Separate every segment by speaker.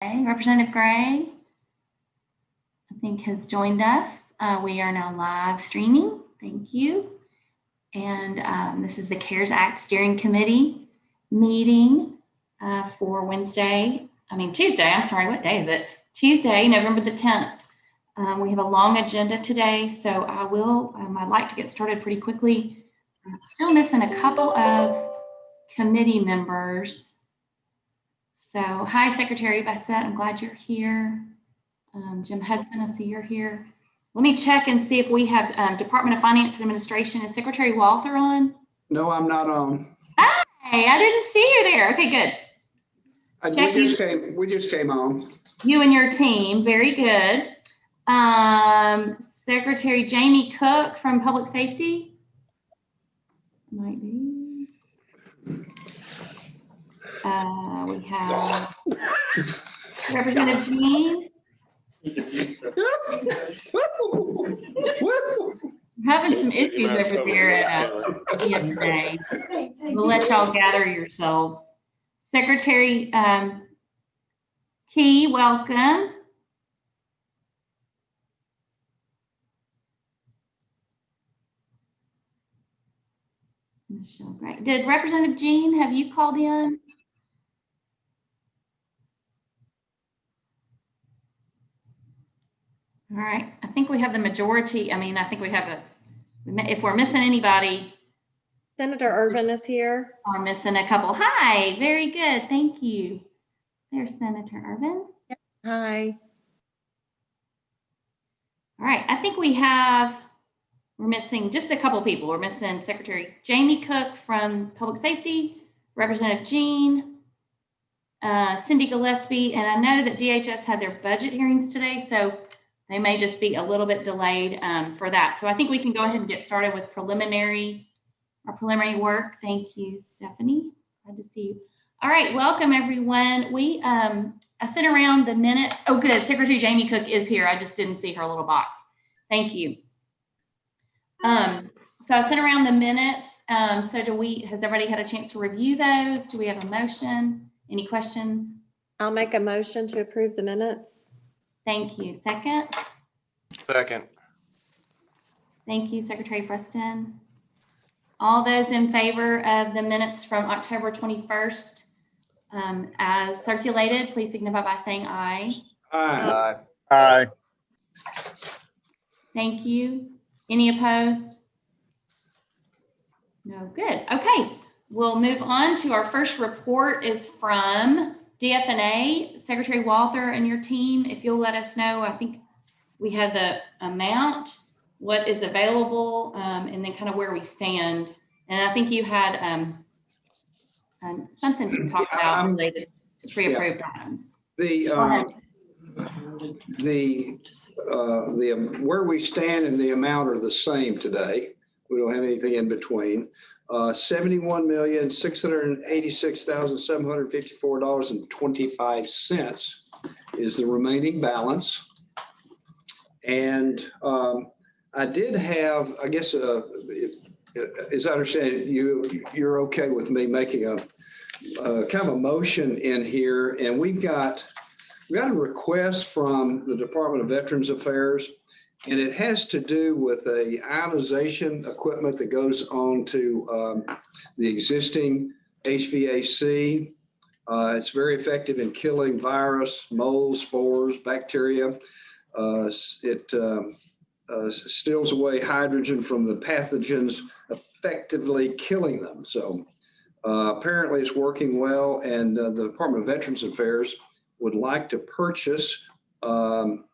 Speaker 1: Okay, Representative Gray, I think, has joined us. We are now live streaming. Thank you. And this is the CARES Act Steering Committee meeting for Tuesday. I'm sorry, what day is it? Tuesday, November the 10th. We have a long agenda today, so I'd like to get started pretty quickly. I'm still missing a couple of committee members. So, hi, Secretary Bassett, I'm glad you're here. Jim Hudson, I see you're here. Let me check and see if we have Department of Finance and Administration. Is Secretary Walther on?
Speaker 2: No, I'm not on.
Speaker 1: Hey, I didn't see you there. Okay, good.
Speaker 2: We just came on.
Speaker 1: You and your team, very good. Secretary Jamie Cook from Public Safety. Might be. We have Representative Jean. We're having some issues over there at today. We'll let y'all gather yourselves. Secretary Key, welcome. Michelle, great. Did Representative Jean, have you called in? All right, I think we have the majority. I think we have if we're missing anybody.
Speaker 3: Senator Irvin is here.
Speaker 1: We're missing a couple. Hi, very good, thank you. There's Senator Irvin.
Speaker 3: Hi.
Speaker 1: All right, I think we're missing just a couple people. We're missing Secretary Jamie Cook from Public Safety, Representative Jean, Cindy Gillespie, and I know that DHS had their budget hearings today, so they may just be a little bit delayed for that. So I think we can go ahead and get started with our preliminary work. Thank you, Stephanie. Glad to see you. All right, welcome everyone. I sent around the minutes. Oh, good. Secretary Jamie Cook is here. I just didn't see her little box. Thank you. So I sent around the minutes. Has everybody had a chance to review those? Do we have a motion? Any questions?
Speaker 3: I'll make a motion to approve the minutes.
Speaker 1: Thank you. Second?
Speaker 4: Second.
Speaker 1: Thank you, Secretary Preston. All those in favor of the minutes from October 21st as circulated, please signify by saying aye.
Speaker 2: Aye.
Speaker 4: Aye.
Speaker 1: Thank you. Any opposed? No, good. Okay, we'll move on to our first report is from DFNA. Secretary Walther and your team, if you'll let us know, I think we have the amount, what is available, and then kind of where we stand. And I think you had something to talk about related to pre-approved items.
Speaker 2: Where we stand and the amount are the same today. We don't have anything in between. $71,686,754.25 is the remaining balance. And I did have, I guess, as I understand it, you're okay with me making a kind of a motion in here, and we got a request from the Department of Veterans Affairs, and it has to do with a ionization equipment that goes on to the existing HVAC. It's very effective in killing virus, mold, spores, bacteria. It steals away hydrogen from the pathogens, effectively killing them. So apparently it's working well, and the Department of Veterans Affairs would like to purchase and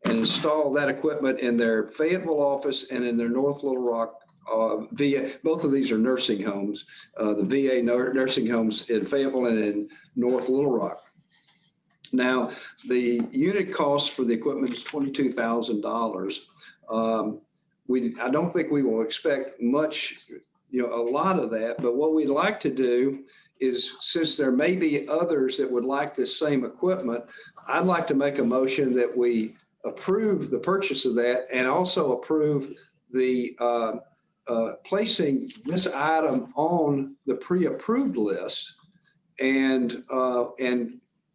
Speaker 2: install that equipment in their Fayetteville office and in their North Little Rock VA. Both of these are nursing homes, the VA nursing homes in Fayetteville and in North Little Rock. Now, the unit cost for the equipment is $22,000. I don't think we will expect much, a lot of that, but what we'd like to do is, since there may be others that would like this same equipment, I'd like to make a motion that we approve the purchase of that and also approve the placing this item on the pre-approved list and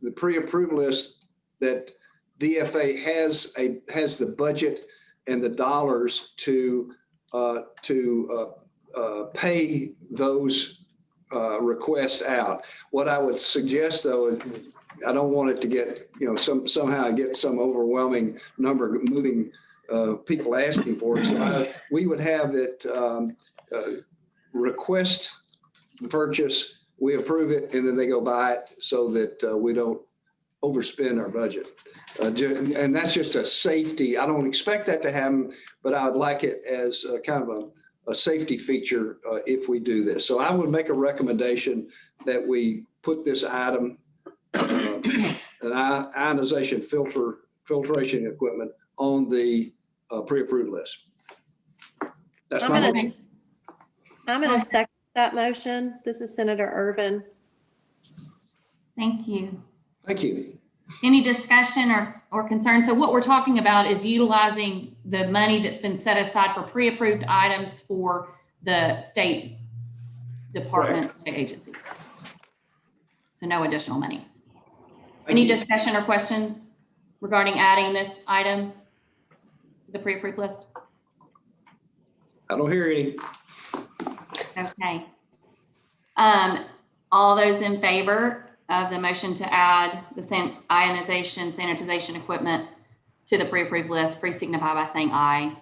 Speaker 2: the pre-approved list that DFA has the budget and the dollars to pay those requests out. What I would suggest, though, is I don't want it to get, somehow get some overwhelming number moving people asking for it. So we would have it request the purchase, we approve it, and then they go buy it so that we don't overspend our budget. And that's just a safety. I don't expect that to happen, but I would like it as a kind of a safety feature if we do this. So I would make a recommendation that we put this item, an ionization filtration equipment, on the pre-approved list. That's my motion.
Speaker 3: I'm going to second that motion. This is Senator Ervin.
Speaker 1: Thank you.
Speaker 2: Thank you.
Speaker 1: Any discussion or concern? So what we're talking about is utilizing the money that's been set aside for pre-approved items for the state departments and agencies. So no additional money. Any discussion or questions regarding adding this item to the pre-approved list?
Speaker 2: I don't hear any.
Speaker 1: Okay. All those in favor of the motion to add the ionization sanitization equipment to the pre-approved list, please signify by saying aye.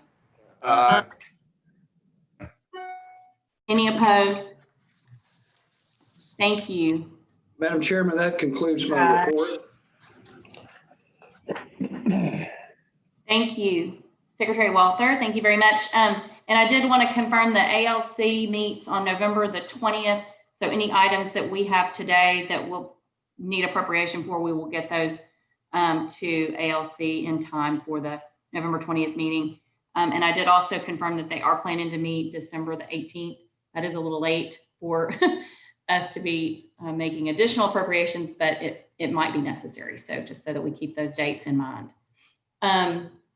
Speaker 4: Aye.
Speaker 1: Any opposed? Thank you.
Speaker 2: Madam Chairman, that concludes my report.
Speaker 1: Thank you, Secretary Walther. Thank you very much. And I did want to confirm the ALC meets on November the 20th. So any items that we have today that will need appropriation for, we will get those to ALC in time for the November 20th meeting. And I did also confirm that they are planning to meet December the 18th. That is a little late for us to be making additional appropriations, but it might be necessary. So just so that we keep those dates in mind.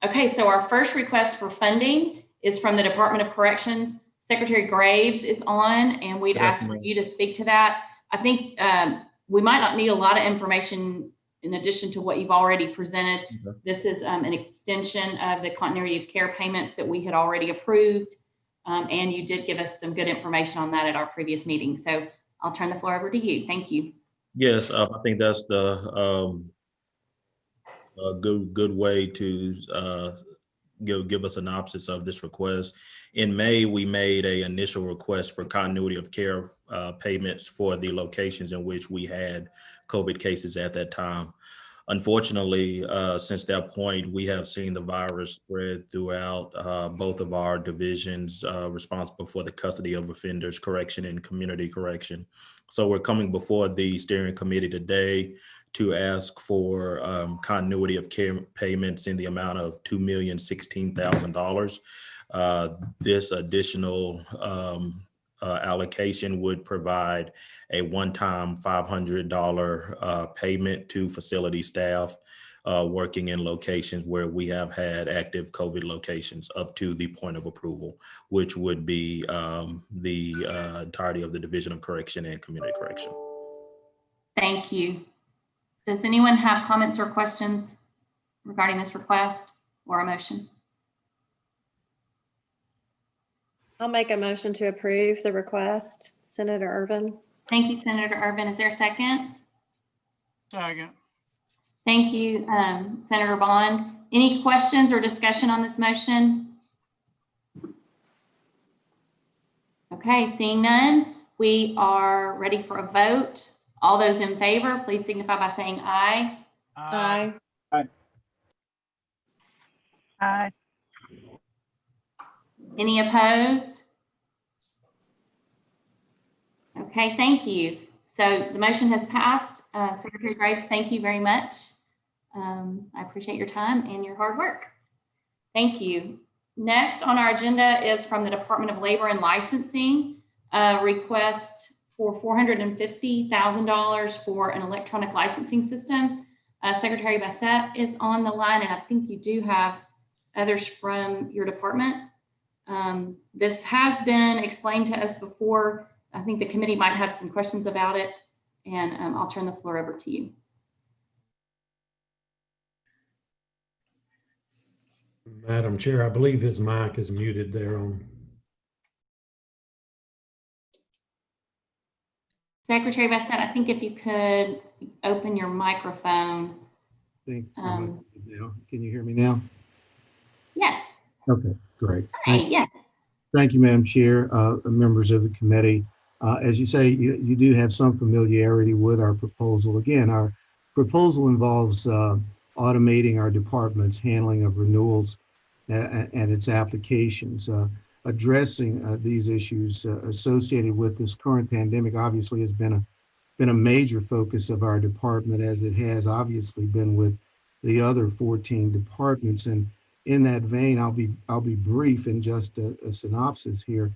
Speaker 1: Okay, so our first request for funding is from the Department of Corrections. Secretary Graves is on, and we'd ask for you to speak to that. I think we might not need a lot of information in addition to what you've already presented. Okay. This is an extension of the continuity of care payments that we had already approved. And you did give us some good information on that at our previous meeting. So I'll turn the floor over to you. Thank you.
Speaker 5: Yes, I think that's the a good way to give a synopsis of this request. In May, we made an initial request for continuity of care payments for the locations in which we had COVID cases at that time. Unfortunately, since that point, we have seen the virus spread throughout both of our divisions responsible for the custody of offenders, correction, and community correction. So we're coming before the steering committee today to ask for continuity of care payments in the amount of $2,016,000. This additional allocation would provide a one-time $500 payment to facility staff working in locations where we have had active COVID locations up to the point of approval, which would be the entirety of the Division of Correction and Community Correction.
Speaker 1: Thank you. Does anyone have comments or questions regarding this request or a motion?
Speaker 3: I'll make a motion to approve the request. Senator Ervin.
Speaker 1: Thank you, Senator Ervin. Is there a second?
Speaker 6: Second.
Speaker 1: Thank you, Senator Bond. Any questions or discussion on this motion? Okay, seeing none, we are ready for a vote. All those in favor, please signify by saying aye.
Speaker 3: Aye.
Speaker 6: Aye. Aye.
Speaker 1: Any opposed? Okay, thank you. So the motion has passed. Secretary Graves, thank you very much. I appreciate your time and your hard work. Thank you. Next on our agenda is from the Department of Labor and Licensing, a request for $450,000 for an electronic licensing system. Secretary Bassett is on the line, and I think you do have others from your department. This has been explained to us before. I think the committee might have some questions about it, and I'll turn the floor over to you.
Speaker 7: Madam Chair, I believe his mic is muted there on.
Speaker 1: Secretary Bassett, I think if you could open your microphone.
Speaker 8: Think now. Can you hear me now?
Speaker 1: Yes.
Speaker 8: Okay, great.
Speaker 1: Hi, yes.
Speaker 8: Thank you, Madam Chair, members of the committee. As you say, you do have some familiarity with our proposal. Again, our proposal involves automating our department's handling of renewals and its applications. Addressing these issues associated with this current pandemic obviously has been a major focus of our department, as it has obviously been with the other 14 departments. And in that vein, I'll be brief in just a synopsis here.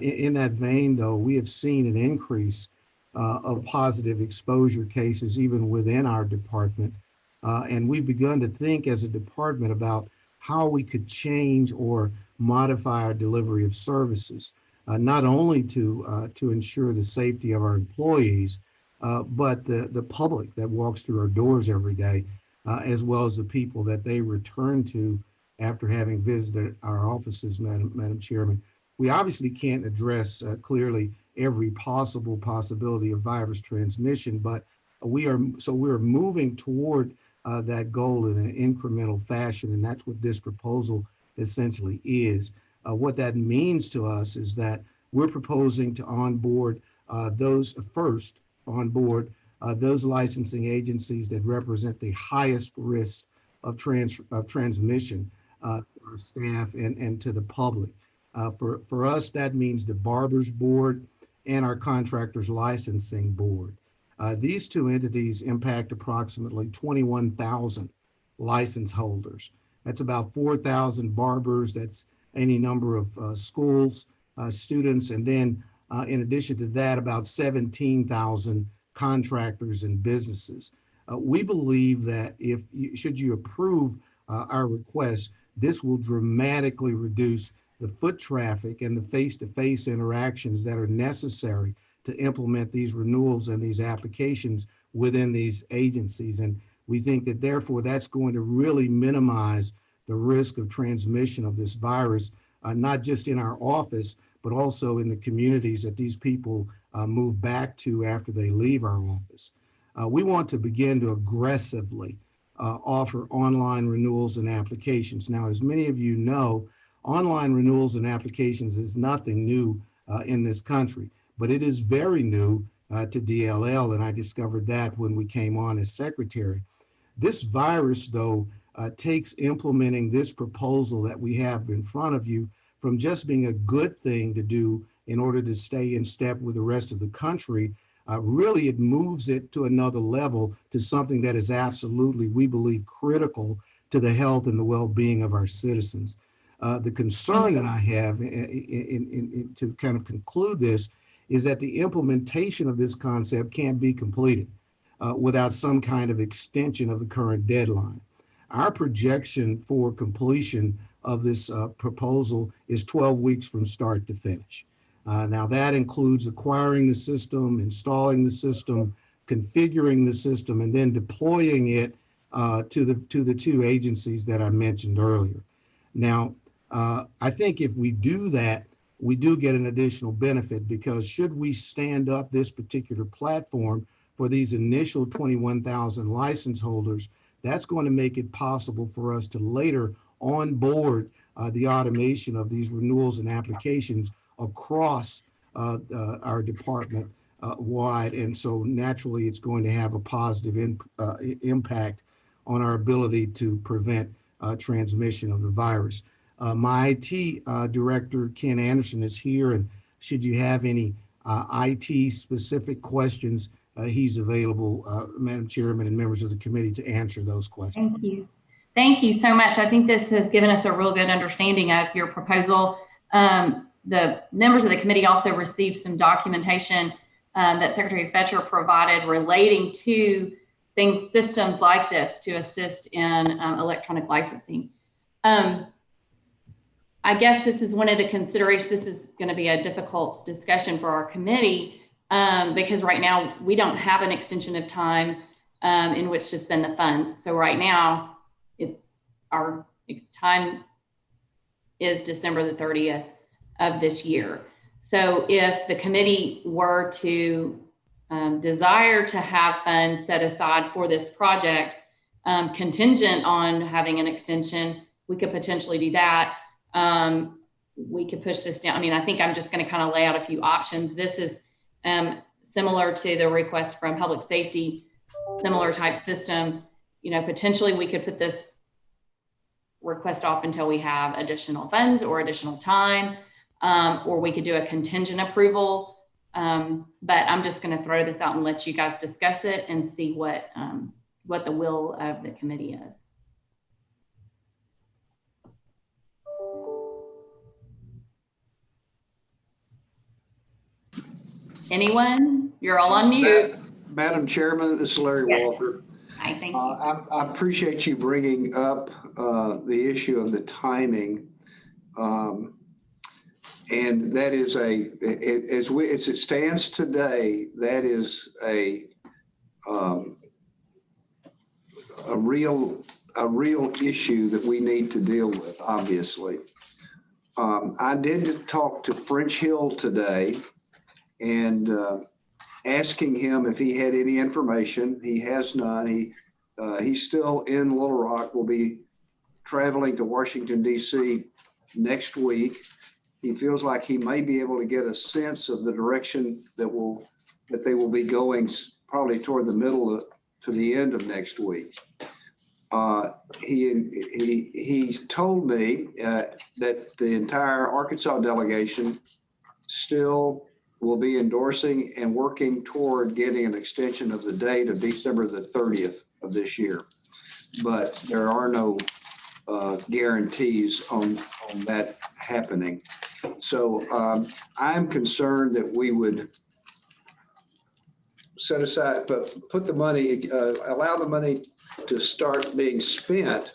Speaker 8: In that vein, though, we have seen an increase of positive exposure cases even within our department. And we've begun to think as a department about how we could change or modify our delivery of services, not only to ensure the safety of our employees, but the public that walks through our doors every day, as well as the people that they return to after having visited our offices, Madam Chairman. We obviously can't address clearly every possibility of virus transmission, but we're moving toward that goal in an incremental fashion, and that's what this proposal essentially is. What that means to us is that we're proposing to onboard those licensing agencies that represent the highest risk of transmission to our staff and to the public. For us, that means the Barbers Board and our Contractors Licensing Board. These two entities impact approximately 21,000 license holders. That's about 4,000 barbers. That's any number of schools, students, and then in addition to that, about 17,000 contractors and businesses. We believe that should you approve our request, this will dramatically reduce the foot traffic and the face-to-face interactions that are necessary to implement these renewals and these applications within these agencies. And we think that therefore that's going to really minimize the risk of transmission of this virus, not just in our office, but also in the communities that these people move back to after they leave our office. We want to begin to aggressively offer online renewals and applications. Now, as many of you know, online renewals and applications is nothing new in this country, but it is very new to DLL, and I discovered that when we came on as secretary. This virus, though, takes implementing this proposal that we have in front of you from just being a good thing to do in order to stay in step with the rest of the country. Really, it moves it to another level, to something that is absolutely, we believe, critical to the health and the well-being of our citizens. The concern that I have to kind of conclude this is that the implementation of this concept can't be completed without some kind of extension of the current deadline. Our projection for completion of this proposal is 12 weeks from start to finish. Now that includes acquiring the system, installing the system, configuring the system, and then deploying it to the two agencies that I mentioned earlier. Now, I think if we do that, we do get an additional benefit, because should we stand up this particular platform for these initial 21,000 license holders, that's going to make it possible for us to later onboard the automation of these renewals and applications across our department wide. And so naturally, it's going to have a positive impact on our ability to prevent transmission of the virus. My IT director, Ken Anderson, is here, and should you have any IT specific questions, he's available, Madam Chairman and members of the committee, to answer those questions.
Speaker 1: Thank you. Thank you so much. I think this has given us a real good understanding of your proposal. The members of the committee also received some documentation that Secretary Fetcher provided relating to systems like this to assist in electronic licensing. I guess this is one of the considerations. This is going to be a difficult discussion for our committee because right now we don't have an extension of time in which to spend the funds. So right now, it's our time is December the 30th of this year. So if the committee were to desire to have funds set aside for this project, contingent on having an extension, we could potentially do that. We could push this down. I mean, I think I'm just going to kind of lay out a few options. This is similar to the request from public safety, similar type system. You know, potentially we could put this request off until we have additional funds or additional time, or we could do a contingent approval. But I'm just going to throw this out and let you guys discuss it and see what the will of the committee is. Anyone? You're all on mute.
Speaker 2: Madam Chairman, this is Larry
Speaker 1: Yes.
Speaker 2: Walter.
Speaker 1: Hi, thank you.
Speaker 2: I appreciate you bringing up the issue of the timing. And that is as it stands today, that is a real issue that we need to deal with, obviously. I did talk to French Hill today and asking him if he had any information. He has none. He's still in Little Rock. Will be traveling to Washington, D.C. next week. He feels like he may be able to get a sense of the direction that they will be going, probably toward the middle to the end of next week. He told me that the entire Arkansas delegation still will be endorsing and working toward getting an extension of the date of December the 30th of this year. But there are no guarantees on that happening. So I'm concerned that we would set aside, put the money, allow the money to start being spent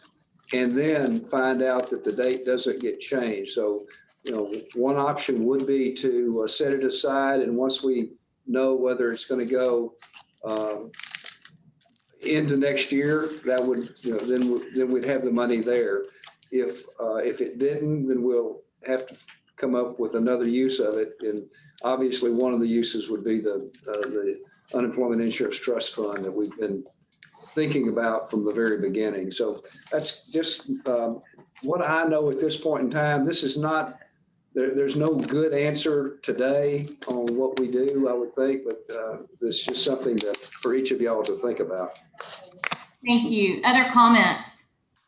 Speaker 2: and then find out that the date doesn't get changed. So, you know, one option would be to set it aside, and once we know whether it's going to go into next year, that would, you know, then we'd have the money there. If it didn't, then we'll have to come up with another use of it. And obviously, one of the uses would be the Unemployment Insurance Trust Fund that we've been thinking about from the very beginning. So that's just what I know at this point in time. This is not. There's no good answer today on what we do, I would think, but it's just something for each of y'all to think about.
Speaker 1: Thank you. Other comments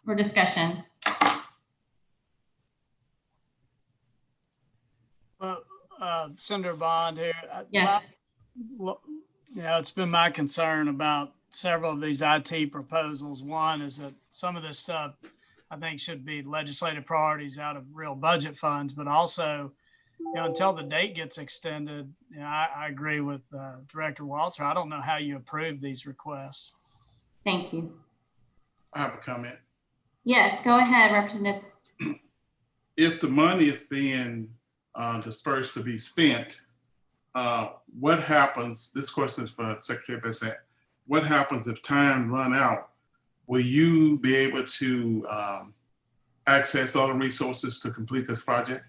Speaker 1: or discussion?
Speaker 6: Well, Senator Bond here.
Speaker 1: Yes.
Speaker 6: Well, you know, it's been my concern about several of these IT proposals. One is that some of this stuff I think should be legislative priorities out of real budget funds, but also, you know, until the date gets extended, you know, I agree with Director Walter. I don't know how you approve these requests.
Speaker 1: Thank you.
Speaker 9: I have a comment.
Speaker 1: Yes, go ahead, Representative.
Speaker 9: If the money is being dispersed to be spent, what happens? This question is for Secretary Bessette. What happens if time run out? Will you be able to access all the resources to complete this project?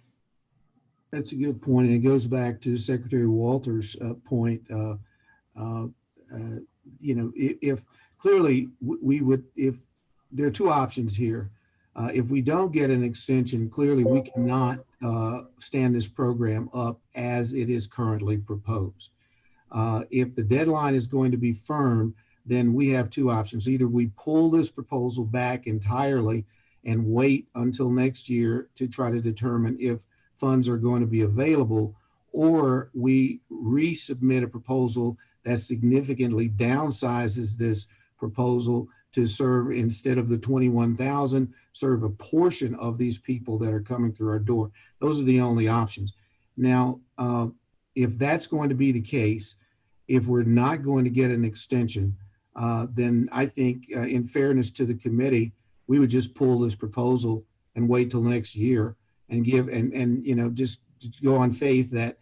Speaker 8: That's a good point, and it goes back to Secretary Walter's point. You know, if clearly we would, if there are two options here. If we don't get an extension, clearly we cannot stand this program up as it is currently proposed. If the deadline is going to be firm, then we have two options. Either we pull this proposal back entirely and wait until next year to try to determine if funds are going to be available, or we resubmit a proposal that significantly downsizes this proposal to serve, instead of the 21,000, serve a portion of these people that are coming through our door. Those are the only options. Now, if that's going to be the case, if we're not going to get an extension, then I think in fairness to the committee, we would just pull this proposal and wait till next year and give, and you know, just go on faith that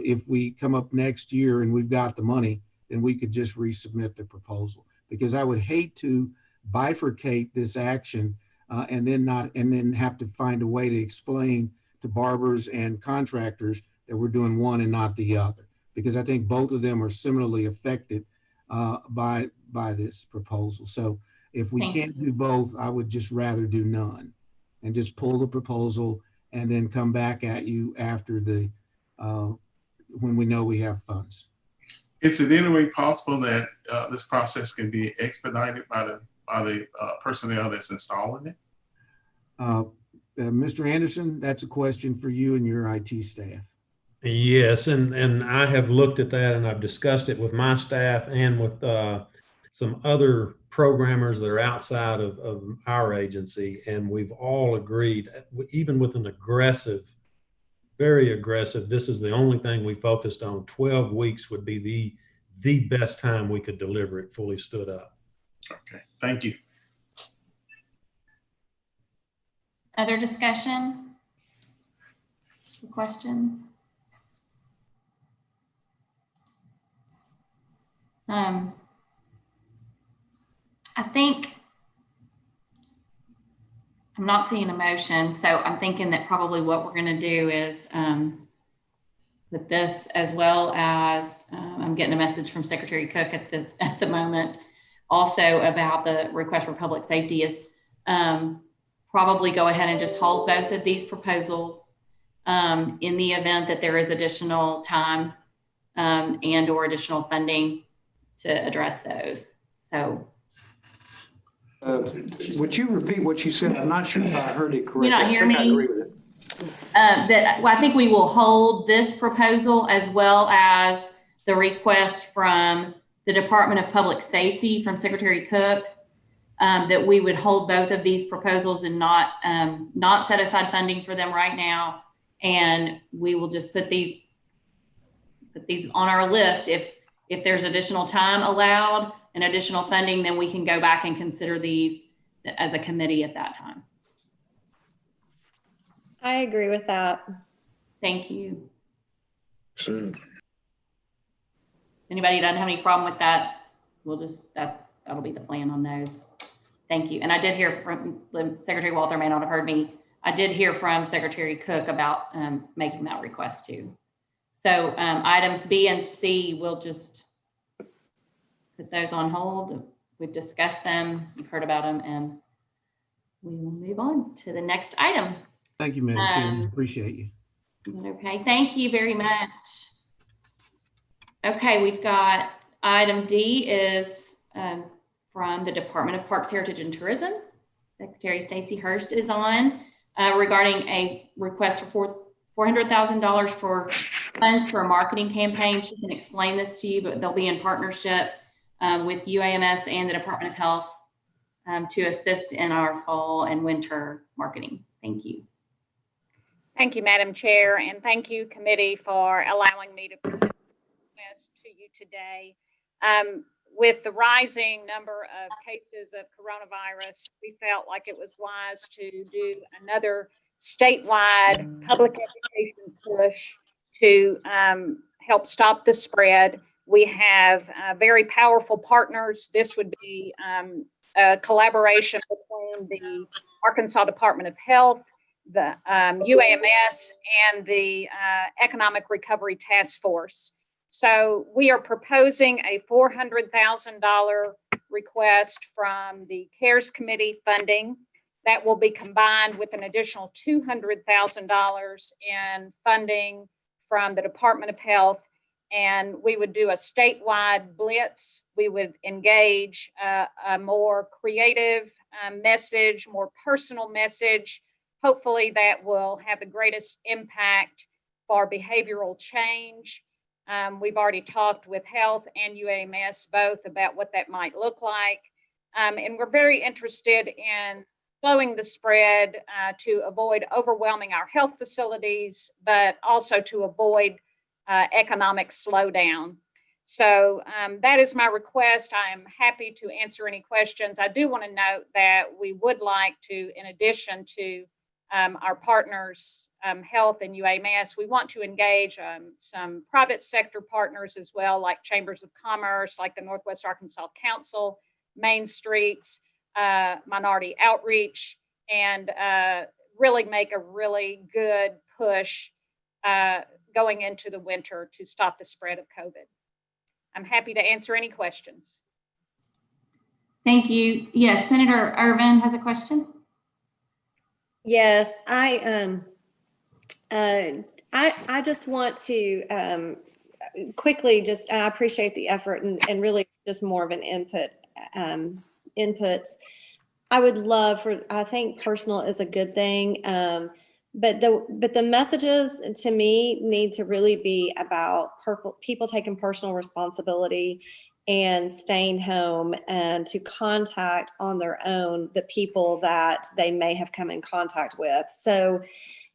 Speaker 8: if we come up next year and we've got the money, then we could just resubmit the proposal. Because I would hate to bifurcate this action and then have to find a way to explain to barbers and contractors that we're doing one and not the other, because I think both of them are similarly affected by this proposal. So if we can't do both, I would just rather do none and just pull the proposal and then come back at you after the when we know we have funds.
Speaker 9: Is it any way possible that this process can be expedited by the personnel that's installing it?
Speaker 8: Mr. Anderson, that's a question for you and your IT staff.
Speaker 7: Yes, and I have looked at that and I've discussed it with my staff and with some other programmers that are outside of our agency, and we've all agreed, even with an aggressive, very aggressive, this is the only thing we focused on, 12 weeks would be the best time we could deliver it fully stood up.
Speaker 9: Okay, thank you.
Speaker 1: Other discussion? Questions? I think I'm not seeing a motion, so I'm thinking that probably what we're going to do is with this, as well as I'm getting a message from Secretary Cook at the moment, also about the request for public safety, is probably go ahead and just hold both of these proposals in the event that there is additional time and or additional funding to address those. So.
Speaker 2: Would you repeat what you said? I'm not sure if I heard it correctly.
Speaker 1: You not hear me?
Speaker 2: I agree with it.
Speaker 1: I think we will hold this proposal as well as the request from the Department of Public Safety from Secretary Cook, that we would hold both of these proposals and not set aside funding for them right now. And we will just put these on our list. If there's additional time allowed and additional funding, then we can go back and consider these as a committee at that time.
Speaker 3: I agree with that.
Speaker 1: Thank you.
Speaker 2: Sure.
Speaker 1: Anybody doesn't have any problem with that, we'll just, that'll be the plan on those. Thank you. And I did hear from Secretary Walther, may not have heard me. I did hear from Secretary Cook about making that request too. So items B and C, we'll just put those on hold. We've discussed them, you've heard about them, and we will move on to the next item.
Speaker 8: Thank you, Madam Chairman. Appreciate you.
Speaker 1: Okay, thank you very much. Okay, we've got item D is from the Department of Parks, Heritage, and Tourism. Secretary Stacey Hurst is on regarding a request for $400,000 for funds for a marketing campaign. She can explain this to you, but they'll be in partnership with UAMS and the Department of Health to assist in our fall and winter marketing. Thank you.
Speaker 10: Thank you, Madam Chair, and thank you, committee, for allowing me to present this to you today. With the rising number of cases of coronavirus, we felt like it was wise to do another statewide public education push to help stop the spread. We have very powerful partners. This would be a collaboration between the Arkansas Department of Health, the UAMS, and the Economic Recovery Task Force. So we are proposing a $400,000 request from the CARES Committee funding that will be combined with an additional $200,000 in funding from the Department of Health. And we would do a statewide blitz. We would engage a more creative message, more personal message, hopefully that will have the greatest impact for behavioral change. We've already talked with health and UAMS both about what that might look like. And we're very interested in slowing the spread to avoid overwhelming our health facilities, but also to avoid economic slowdown. So that is my request. I am happy to answer any questions. I do want to note that we would like to, in addition to our partners, health and UAMS, we want to engage some private sector partners as well, like chambers of commerce, like the Northwest Arkansas Council, Main Streets, Minority Outreach, and really make a really good push going into the winter to stop the spread of COVID. I'm happy to answer any questions.
Speaker 1: Thank you. Yes, Senator Irvin has a question.
Speaker 3: Yes, I just want to quickly just, I appreciate the effort and really just more of an inputs. I would love for, I think personal is a good thing. But the messages to me need to really be about people taking personal responsibility and staying home and to contact on their own the people that they may have come in contact with. So,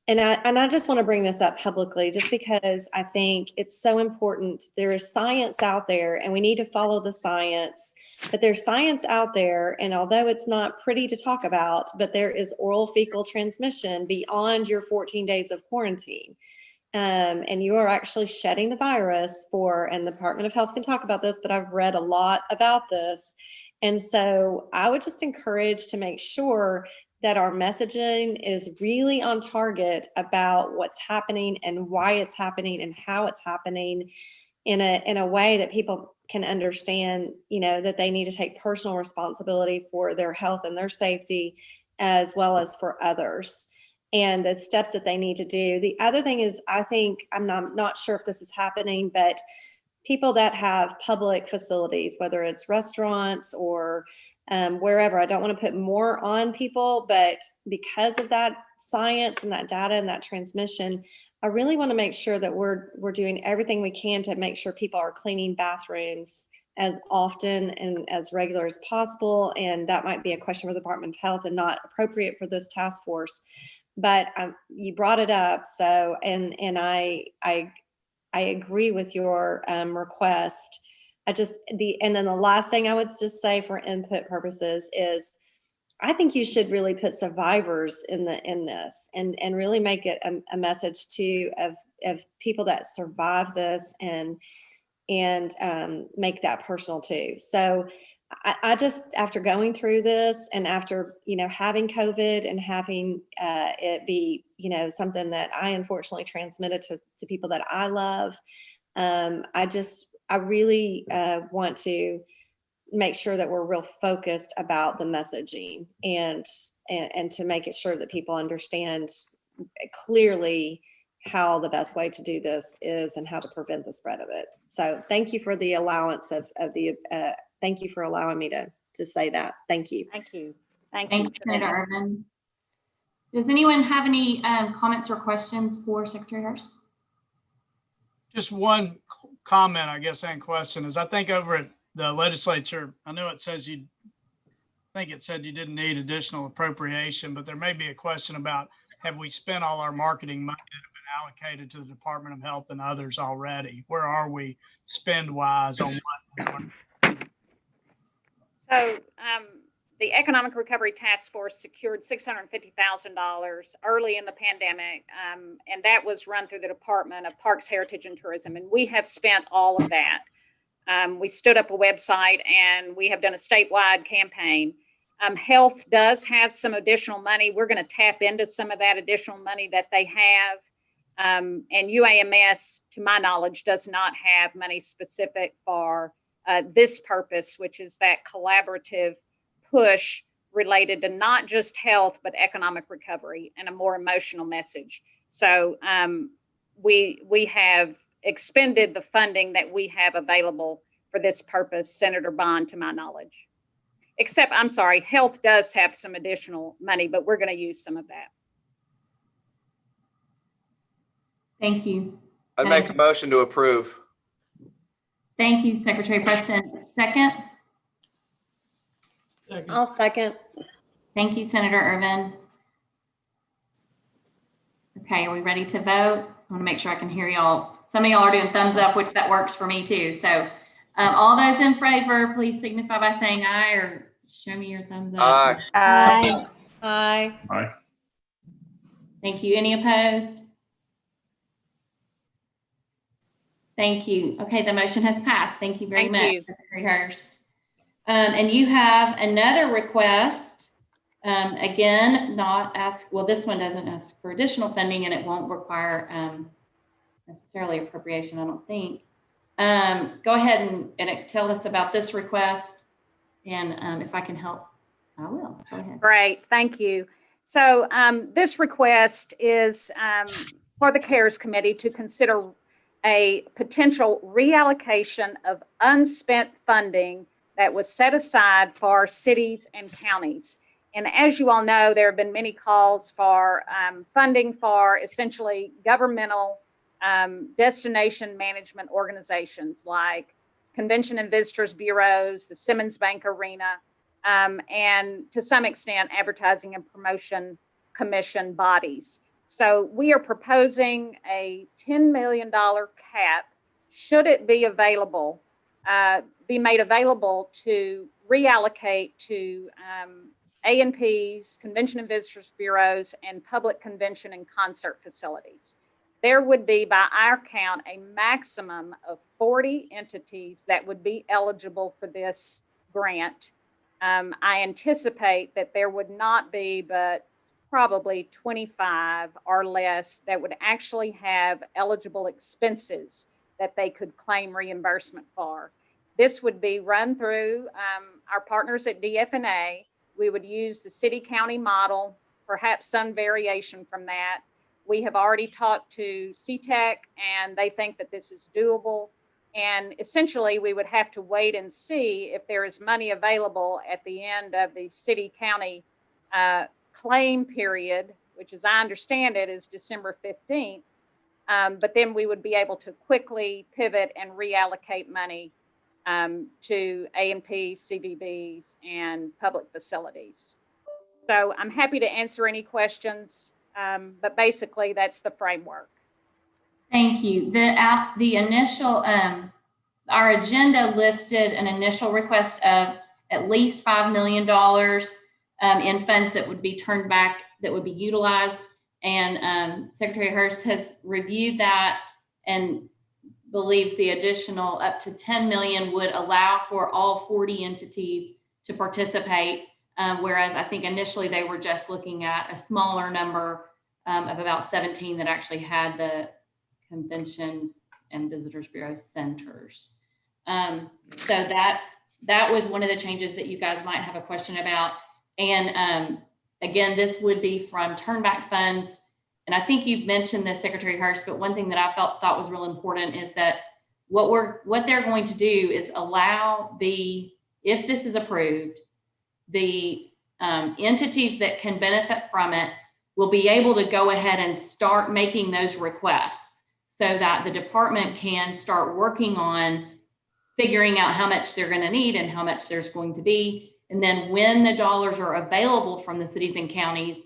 Speaker 3: and I just want to bring this up publicly just because I think it's so important. There is science out there and we need to follow the science, but there's science out there. And although it's not pretty to talk about, but there is oral fecal transmission beyond your 14 days of quarantine. And you are actually shedding the virus and the Department of Health can talk about this, but I've read a lot about this. And so I would just encourage to make sure that our messaging is really on target about what's happening and why it's happening and how it's happening in a way that people can understand, that they need to take personal responsibility for their health and their safety, as well as for others, and the steps that they need to do. The other thing is, I think, I'm not sure if this is happening, but people that have public facilities, whether it's restaurants or wherever, I don't want to put more on people, but because of that science and that data and that transmission, I really want to make sure that we're doing everything we can to make sure people are cleaning bathrooms as often and as regular as possible. And that might be a question for the Department of Health and not appropriate for this task force. But you brought it up, so and I agree with your request. And then the last thing I would just say for input purposes is, I think you should really put survivors in this and really make it a message too of people that survive this and make that personal too. So I just, after going through this and after, having COVID and having it be, something that I unfortunately transmitted to people that I love, I really want to make sure that we're real focused about the messaging and to make it sure that people understand clearly how the best way to do this is and how to prevent the spread of it. So thank you for the allowance thank you for allowing me to say that. Thank you.
Speaker 10: Thank you.
Speaker 1: Thank you, Senator Irvin. Does anyone have any comments or questions for Secretary Hurst?
Speaker 6: Just one comment, I guess, and question is, I think over at the legislature, I know it said you didn't need additional appropriation, but there may be a question about, have we spent all our marketing money that have been allocated to the Department of Health and others already? Where are we spend-wise on what?
Speaker 10: So the Economic Recovery Task Force secured $650,000 early in the pandemic, and that was run through the Department of Parks, Heritage, and Tourism, and we have spent all of that. We stood up a website and we have done a statewide campaign. Health does have some additional money. We're going to tap into some of that additional money that they have. And UAMS, to my knowledge, does not have money specific for this purpose, which is that collaborative push related to not just health, but economic recovery and a more emotional message. So we have expended the funding that we have available for this purpose, Senator Bond, to my knowledge. Except, I'm sorry, health does have some additional money, but we're going to use some of that.
Speaker 1: Thank you.
Speaker 4: I make a motion to approve.
Speaker 1: Thank you, Secretary Preston. Second?
Speaker 3: I'll second.
Speaker 1: Thank you, Senator Irvin. Okay, are we ready to vote? I want to make sure I can hear y'all. Some of y'all are doing thumbs up, which that works for me too. So all those in favor, please signify by saying aye or show me your thumbs up.
Speaker 4: Aye.
Speaker 3: Aye. Aye.
Speaker 9: Aye.
Speaker 1: Thank you. Any opposed? Thank you. Okay, the motion has passed. Thank you very much, Secretary Hurst. And you have another request Again, not ask, well, this one doesn't ask for additional funding and it won't require necessarily appropriation, I don't think. Go ahead and tell us about this request. And if I can help, I will. Go ahead.
Speaker 10: Great, thank you. So this request is for the CARES Committee to consider a potential reallocation of unspent funding that was set aside for cities and counties. And as you all know, there have been many calls for funding for essentially governmental destination management organizations like convention and visitors bureaus, the Simmons Bank Arena, and to some extent, advertising and promotion commission bodies. So we are proposing a $10 million cap, should it be available, be made available to reallocate to A&Ps, convention and visitors bureaus, and public convention and concert facilities. There would be, by our count, a maximum of 40 entities that would be eligible for this grant. I anticipate that there would not be but probably 25 or less that would actually have eligible expenses that they could claim reimbursement for. This would be run through our partners at DFNA. We would use the city-county model, perhaps some variation from that. We have already talked to CTEC and they think that this is doable. And essentially, we would have to wait and see if there is money available at the end of the city-county claim period, which as I understand it is December 15th. But then we would be able to quickly pivot and reallocate money to A&P, CDBs, and public facilities. So I'm happy to answer any questions, but basically that's the framework.
Speaker 1: Thank you. The initial, our agenda listed an initial request of at least $5 million in funds that would be turned back, that would be utilized. And Secretary Hurst has reviewed that and believes the additional up to 10 million would allow for all 40 entities to participate. Whereas I think initially they were just looking at a smaller number of about 17 that actually had the conventions and visitors bureau centers. So that was one of the changes that you guys might have a question about. And again, this would be from turnback funds. And I think you've mentioned this, Secretary Hurst, but one thing that I thought was real important is that what they're going to do is allow if this is approved, the entities that can benefit from it will be able to go ahead and start making those requests so that the department can start working on figuring out how much they're going to need and how much there's going to be. And then when the dollars are available from the cities and counties,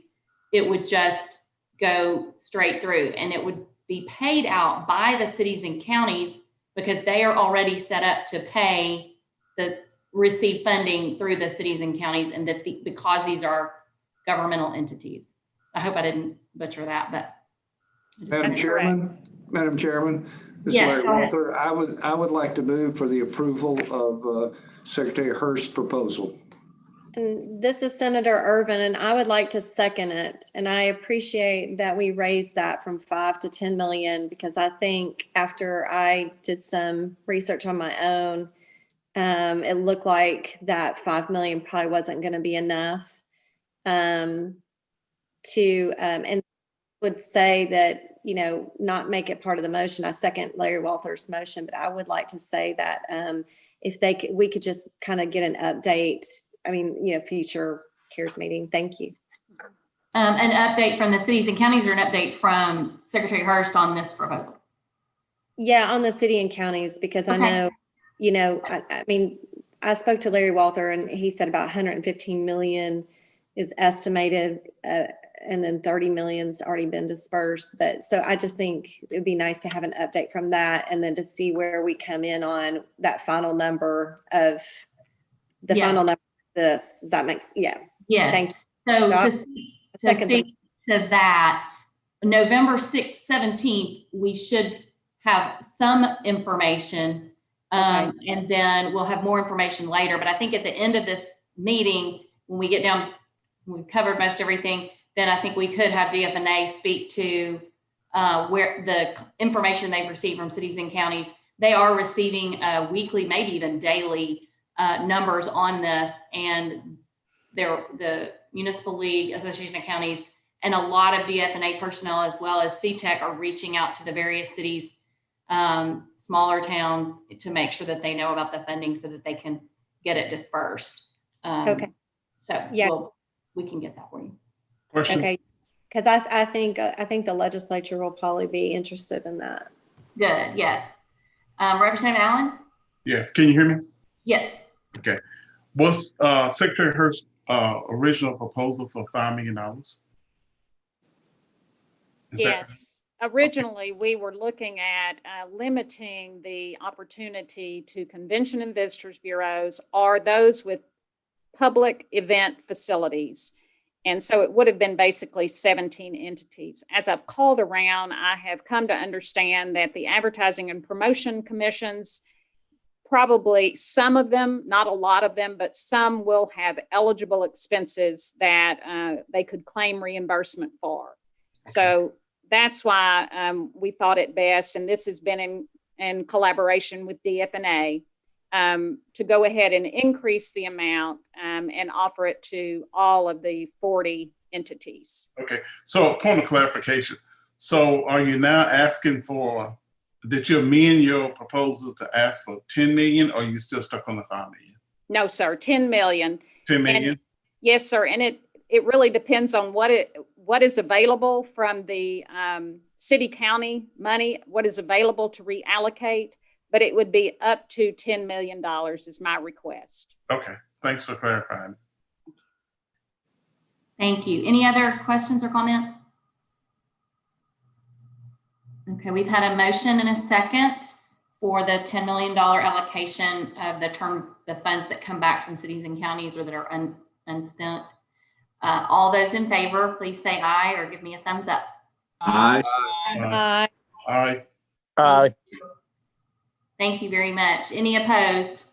Speaker 1: it would just go straight through and it would be paid out by the cities and counties because they are already set up to receive funding through the cities and counties, and that because these are governmental entities. I hope I didn't butcher that, but.
Speaker 2: Madam Chairman, this is
Speaker 1: Yes,
Speaker 2: Larry Walther. I would like to move for the approval of Secretary Hurst's proposal.
Speaker 3: And this is Senator Irvin, and I would like to second it. And I appreciate that we raised that from 5 to 10 million, because I think after I did some research on my own, it looked like that 5 million probably wasn't going to be enough and would say that, not make it part of the motion. I second Larry Walther's motion, but I would like to say that if we could just kind of get an update, future CARES meeting. Thank you.
Speaker 1: An update from the cities and counties or an update from Secretary Hurst on this proposal?
Speaker 3: Yeah, on the city and counties, because
Speaker 1: Okay.
Speaker 3: I know, I spoke to Larry Walther and he said about 115 million is estimated, and then 30 million's already been dispersed. But so I just think it'd be nice to have an update from that, and then to see where we come in on that final number of the final number of this. Does that make sense? Yeah.
Speaker 1: Yes.
Speaker 3: Thank you.
Speaker 1: So
Speaker 3: So
Speaker 1: to speak to that, November 6th, 17th, we should have some information. And then we'll have more information later. But I think at the end of this meeting, when we get down we've covered most everything, then I think we could have DFNA speak to where the information they've received from cities and counties. They are receiving weekly, maybe even daily numbers on this, and the Municipal League, Association of Counties, and a lot of DFNA personnel as well as CTEC are reaching out to the various cities, smaller towns, to make sure that they know about the funding so that they can get it dispersed.
Speaker 3: Okay.
Speaker 1: So
Speaker 3: Yeah.
Speaker 1: we can get that for you.
Speaker 9: Question?
Speaker 3: Okay. Because I think the legislature will probably be interested in that.
Speaker 1: Good. Yes. Representative Allen?
Speaker 9: Yes, can you hear me?
Speaker 1: Yes.
Speaker 9: Okay. Was Secretary Hurst's original proposal for $5 million?
Speaker 10: Yes. Originally, we were looking at limiting the opportunity to convention and visitors bureaus or those with public event facilities. And so it would have been basically 17 entities. As I've called around, I have come to understand that the advertising and promotion commissions, probably some of them, not a lot of them, but some will have eligible expenses that they could claim reimbursement for. Okay. So that's why we thought it best, and this has been in collaboration with DFNA, to go ahead and increase the amount and offer it to all of the 40 entities. Okay,
Speaker 9: so a point of clarification. So are you now asking for, did you amend your proposal to ask for 10 million, or are you still stuck on the 5 million?
Speaker 10: No, sir, 10 million.
Speaker 9: 10 million?
Speaker 10: And, yes, sir, and it really depends on what is available from the city county money, what is available to reallocate, but it would be up to $10 million is my request.
Speaker 9: Okay, thanks for clarifying.
Speaker 1: Thank you. Any other questions or comments? Okay, we've had a motion and a second for the $10 million allocation of the funds that come back from cities and counties or that are unspent. All those in favor, please say aye or give me a thumbs up.
Speaker 2: Aye.
Speaker 3: Aye.
Speaker 9: Aye.
Speaker 11: Aye.
Speaker 1: Thank you very much. Any opposed?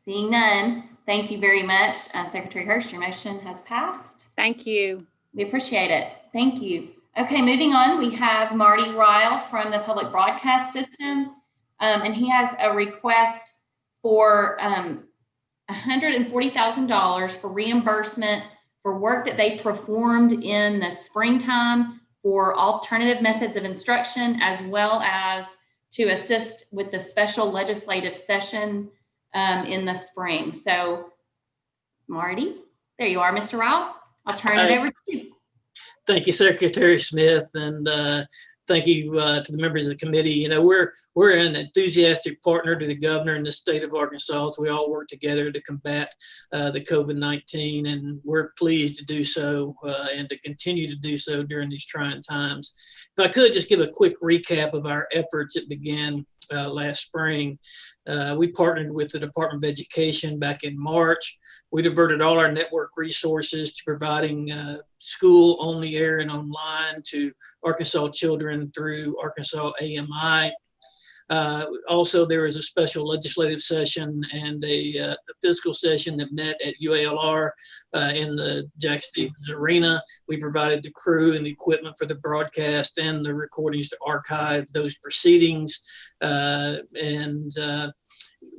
Speaker 1: Seeing none, thank you very much. Secretary Hurst, your motion has passed.
Speaker 10: Thank you.
Speaker 1: We appreciate it. Thank you. Okay, moving on, we have Marty Ryle from the Public Broadcast System, and he has a request for $140,000 for reimbursement for work that they performed in the springtime for alternative methods of instruction, as well as to assist with the special legislative session in the spring. So, Marty, there you are, Mr. Ryle. I'll turn it over to you.
Speaker 12: Thank you, Secretary Smith, and thank you to the members of the committee. You know, we're an enthusiastic partner to the governor in the state of Arkansas. So we all work together to combat the COVID-19, and we're pleased to do so and to continue to do so during these trying times. If I could just give a quick recap of our efforts that began last spring. We partnered with the Department of Education back in March. We diverted all our network resources to providing school on the air and online to Arkansas children through Arkansas AMI. Also, there was a special legislative session and a physical session that met at UALR in the Jack Stevens Arena. We provided the crew and the equipment for the broadcast and the recordings to archive those proceedings.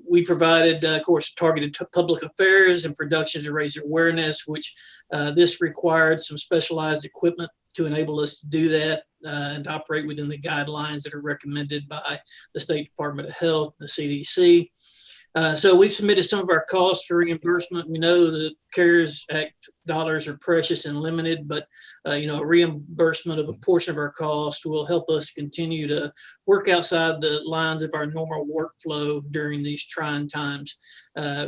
Speaker 12: We provided, of course, targeted public affairs and productions to raise awareness, which this required some specialized equipment to enable us to do that and operate within the guidelines that are recommended by the State Department of Health, the CDC. So we've submitted some of our costs for reimbursement. We know the CARES Act dollars are precious and limited, but you know, a reimbursement of a portion of our costs will help us continue to work outside the lines of our normal workflow during these trying times.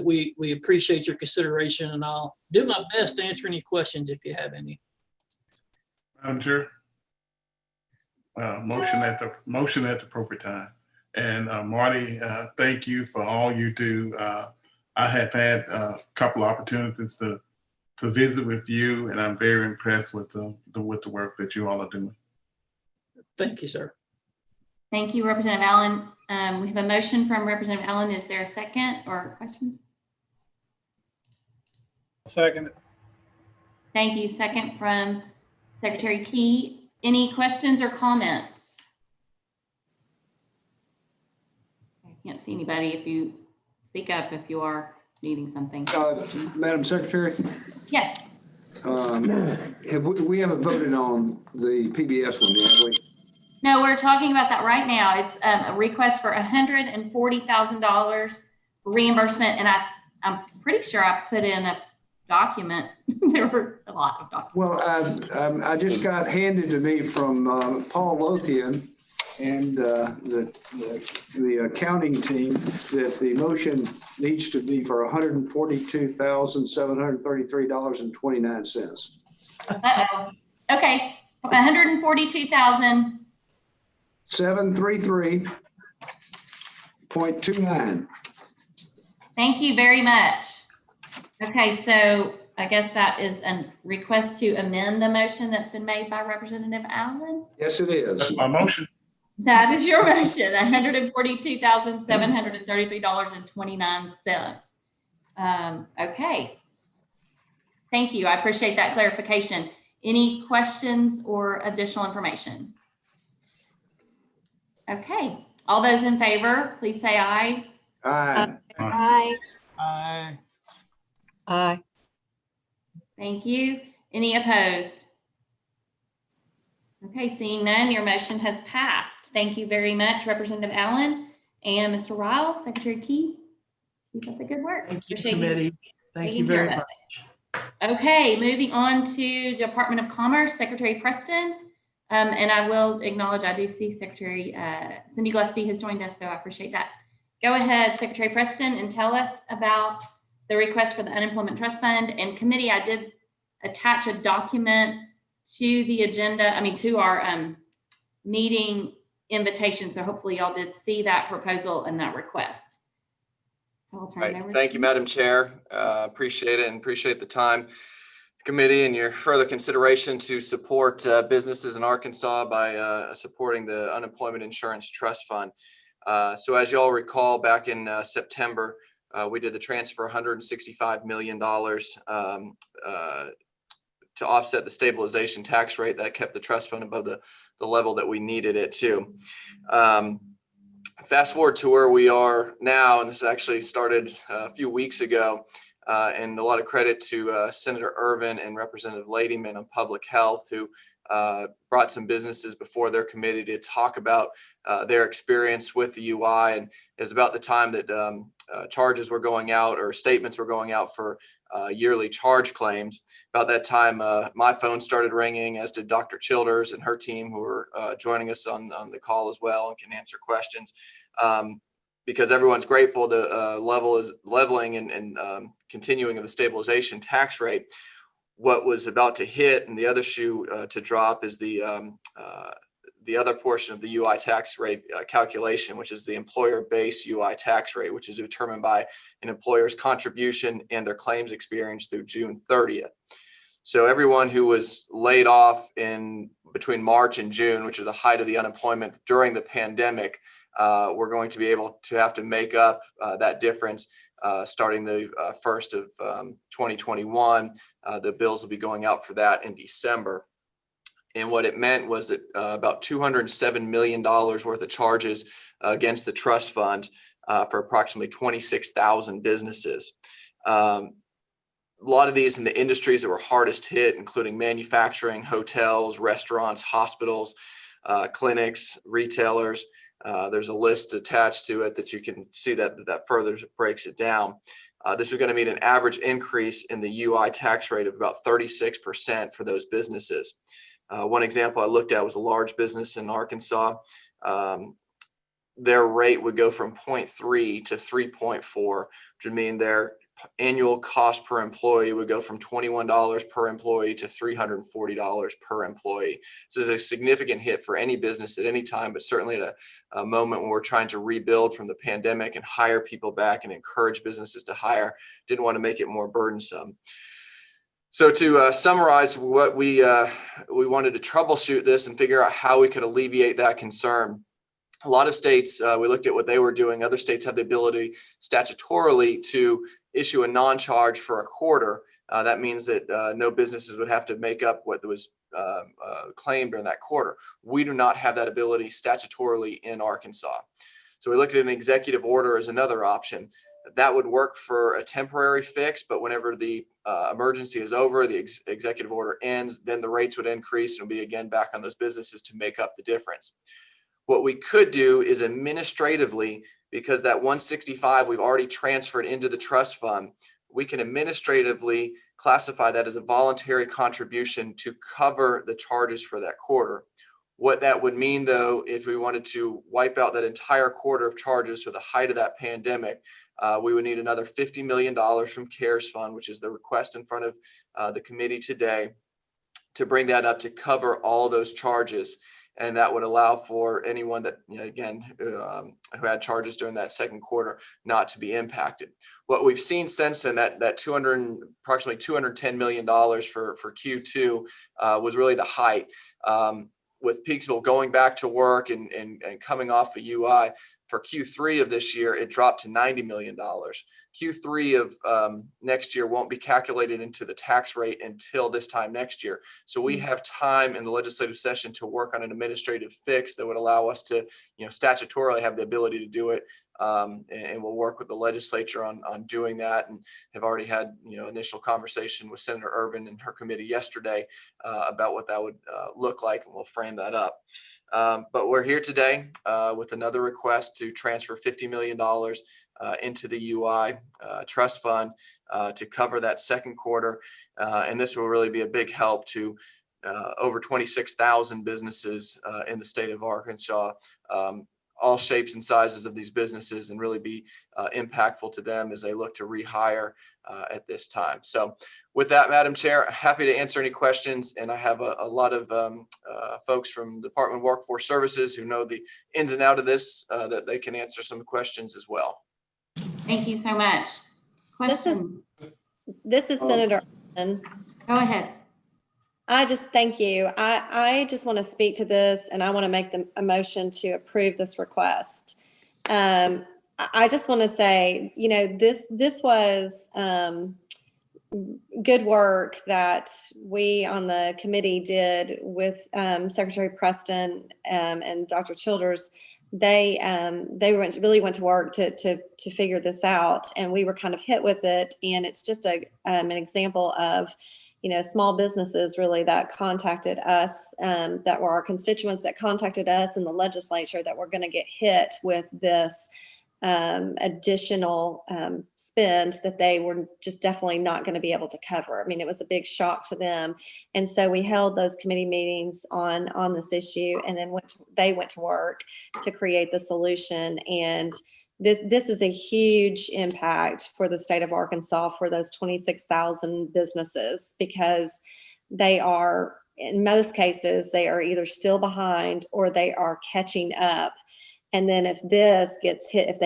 Speaker 12: We appreciate your consideration, and I'll do my best to answer any questions if you have any.
Speaker 9: Madam Chair, motion at the appropriate time. And Marty, thank you for all you do. I have had a couple opportunities to visit with you, and I'm very impressed with the work that you all are doing.
Speaker 12: Thank you, sir.
Speaker 1: Thank you, Representative Allen. We have a motion from Representative Allen. Is there a second or questions?
Speaker 11: second it.
Speaker 1: Thank you. Second from Secretary Key. Any questions or comments? I can't see anybody. If you speak up, if you are needing something.
Speaker 2: Madam Secretary,
Speaker 1: Yes.
Speaker 2: we haven't voted on the PBS one yet, have we?
Speaker 1: No, we're talking about that right now. It's a request for $140,000 reimbursement, and I'm pretty sure I put in a document. There were a lot of documents.
Speaker 2: Well, I just got handed to me from Paul Lothian and the accounting team that the motion needs to be for $142,733.29.
Speaker 1: Uh-oh. Okay, 142,000.
Speaker 2: 733.29.
Speaker 1: Thank you very much. Okay, so I guess that is a request to amend the motion that's been made by Representative Allen.
Speaker 2: Yes, it is.
Speaker 11: That's my motion.
Speaker 1: That is your motion, $142,733.29. Okay. Thank you. I appreciate that clarification. Any questions or additional information? Okay. All those in favor, please say aye.
Speaker 2: Aye.
Speaker 3: Aye.
Speaker 6: Aye.
Speaker 3: Aye.
Speaker 1: Thank you. Any opposed? Okay, seeing none, your motion has passed. Thank you very much, Representative Allen and Mr. Ryle, Secretary Key. Keep up the good work.
Speaker 12: Thank you,
Speaker 1: Appreciate
Speaker 12: committee. Thank you
Speaker 1: taking care
Speaker 12: very
Speaker 1: of
Speaker 12: much.
Speaker 1: it. Okay, moving on to Department of Commerce, Secretary Preston. And I will acknowledge, I do see Secretary Cindy Gillespie has joined us, so I appreciate that. Go ahead, Secretary Preston, and tell us about the request for the Unemployment Trust Fund. And committee, I did attach a document to the agenda, to our meeting invitation. So hopefully y'all did see that proposal and that request. So I'll turn it over.
Speaker 4: Thank you, Madam Chair. Appreciate it and appreciate the time, committee, and your further consideration to support businesses in Arkansas by supporting the Unemployment Insurance Trust Fund. So as you all recall, back in September, we did the transfer $165 million to offset the stabilization tax rate that kept the trust fund above the level that we needed it to. Fast forward to where we are now, and this actually started a few weeks ago, and a lot of credit to Senator Irvin and Representative Ladyman on public health, who brought some businesses before their committee to talk about their experience with the UI. And it was about the time that charges were going out, or statements were going out for yearly charge claims. About that time, my phone started ringing, as did Dr. Childers and her team, who were joining us on the call as well and can answer questions. Because everyone's grateful the leveling and continuing of the stabilization tax rate. What was about to hit and the other shoe to drop is the other portion of the UI tax rate calculation, which is the employer-based UI tax rate, which is determined by an employer's contribution and their claims experience through June 30th. So everyone who was laid off in between March and June, which is the height of the unemployment during the pandemic, we're going to be able to have to make up that difference starting the 1st of 2021. The bills will be going out for that in December. And what it meant was that about $207 million worth of charges against the trust fund for approximately 26,000 businesses. A lot of these in the industries that were hardest hit, including manufacturing, hotels, restaurants, hospitals, clinics, retailers. There's a list attached to it that you can see that further breaks it down. This is going to mean an average increase in the UI tax rate of about 36% for those businesses. One example I looked at was a large business in Arkansas. Their rate would go from 0.3 to 3.4, which would mean their annual cost per employee would go from $21 per employee to $340 per employee. This is a significant hit for any business at any time, but certainly at a moment when we're trying to rebuild from the pandemic and hire people back and encourage businesses to hire. Didn't want to make it more burdensome. So to summarize what we wanted to troubleshoot this and figure out how we could alleviate that concern. a lot of states, we looked at what they were doing. Other states have the ability statutorily to issue a non-charge for a quarter. That means that no businesses would have to make up what was claimed during that quarter. We do not have that ability statutorily in Arkansas. So we looked at an executive order as another option. That would work for a temporary fix, but whenever the emergency is over, the executive order ends, then the rates would increase and it'll be again back on those businesses to make up the difference. What we could do is administratively, because that 165 we've already transferred into the trust fund, we can administratively classify that as a voluntary contribution to cover the charges for that quarter. What that would mean, though, if we wanted to wipe out that entire quarter of charges for the height of that pandemic, we would need another $50 million from CARES Fund, which is the request in front of the committee today, to bring that up to cover all those charges. And that would allow for anyone that, again, who had charges during that second quarter not to be impacted. What we've seen since then, that approximately $210 million for Q2 was really the height. With people going back to work and coming off a UI, for Q3 of this year, it dropped to $90 million. Q3 of next year won't be calculated into the tax rate until this time next year. So we have time in the legislative session to work on an administrative fix that would allow us to, statutorily have the ability to do it. And we'll work with the legislature on doing that, and have already had, initial conversation with Senator Ervin and her committee yesterday about what that would look like, and we'll frame that up. But we're here today with another request to transfer $50 million into the UI trust fund to cover that second quarter. And this will really be a big help to over 26,000 businesses in the state of Arkansas, all shapes and sizes of these businesses, and really be impactful to them as they look to rehire at this time. So with that, Madam Chair, happy to answer any questions. And I have a lot of folks from the Department of Workforce Services who know the ins and outs of this, that they can answer some questions as well.
Speaker 1: Thank you so much. Question.
Speaker 3: This is Senator Ervin.
Speaker 1: Go ahead.
Speaker 3: Thank you. I just want to speak to this, and I want to make a motion to approve this request. I just want to say, this was good work that we on the committee did with Secretary Preston and Dr. Childers. They really went to work to figure this out, and we were kind of hit with it. And it's just an example of, small businesses really that contacted us, that were our constituents that contacted us in the legislature, that were going to get hit with this additional spend that they were just definitely not going to be able to cover. I mean, it was a big shock to them. And so we held those committee meetings on this issue, and then they went to work to create the solution. And this is a huge impact for the state of Arkansas, for those 26,000 businesses, because they are, in most cases, they are either still behind or they are catching up. And then if they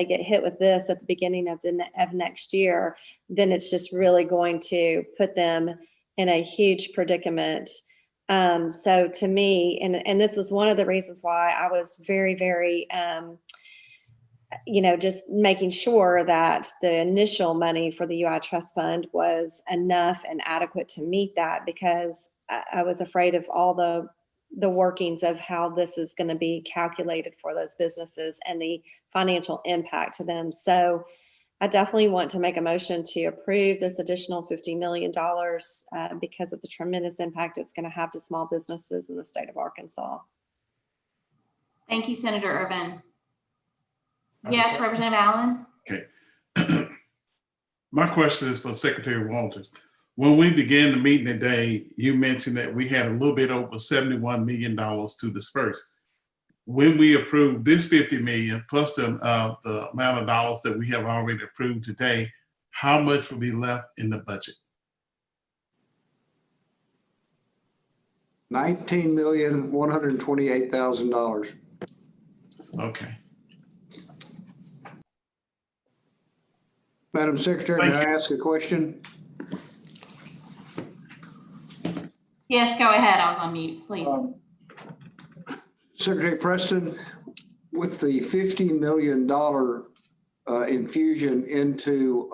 Speaker 3: get hit with this at the beginning of next year, then it's just really going to put them in a huge predicament. So to me, and this was one of the reasons why I was very, very, just making sure that the initial money for the UI Trust Fund was enough and adequate to meet that, because I was afraid of all the workings of how this is going to be calculated for those businesses and the financial impact to them. So I definitely want to make a motion to approve this additional $50 million because of the tremendous impact it's going to have to small businesses in the state of Arkansas.
Speaker 1: Thank you, Senator Ervin. Yes, Representative Allen.
Speaker 9: Okay. My question is for Secretary Walters. When we began the meeting today, you mentioned that we had a little bit over $71 million to disperse. When we approved this $50 million plus the amount of dollars that we have already approved today, how much will be left in the budget?
Speaker 2: $19,128,000.
Speaker 9: Okay.
Speaker 2: Madam Secretary, may I ask a question?
Speaker 1: Yes, go ahead. I was on mute, please.
Speaker 2: Secretary Preston, with the $50 million infusion into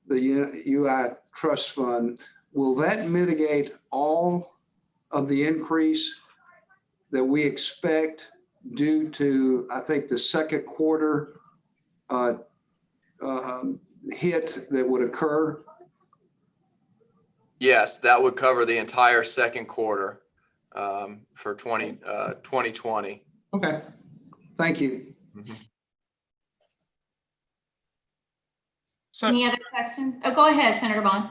Speaker 2: the UI trust fund, will that mitigate all of the increase that we expect due to, I think, the second quarter hit that would occur?
Speaker 4: Yes, that would cover the entire second quarter for 2020.
Speaker 2: Okay, thank you.
Speaker 6: So,
Speaker 1: Any other questions? Oh, go ahead, Senator Bond.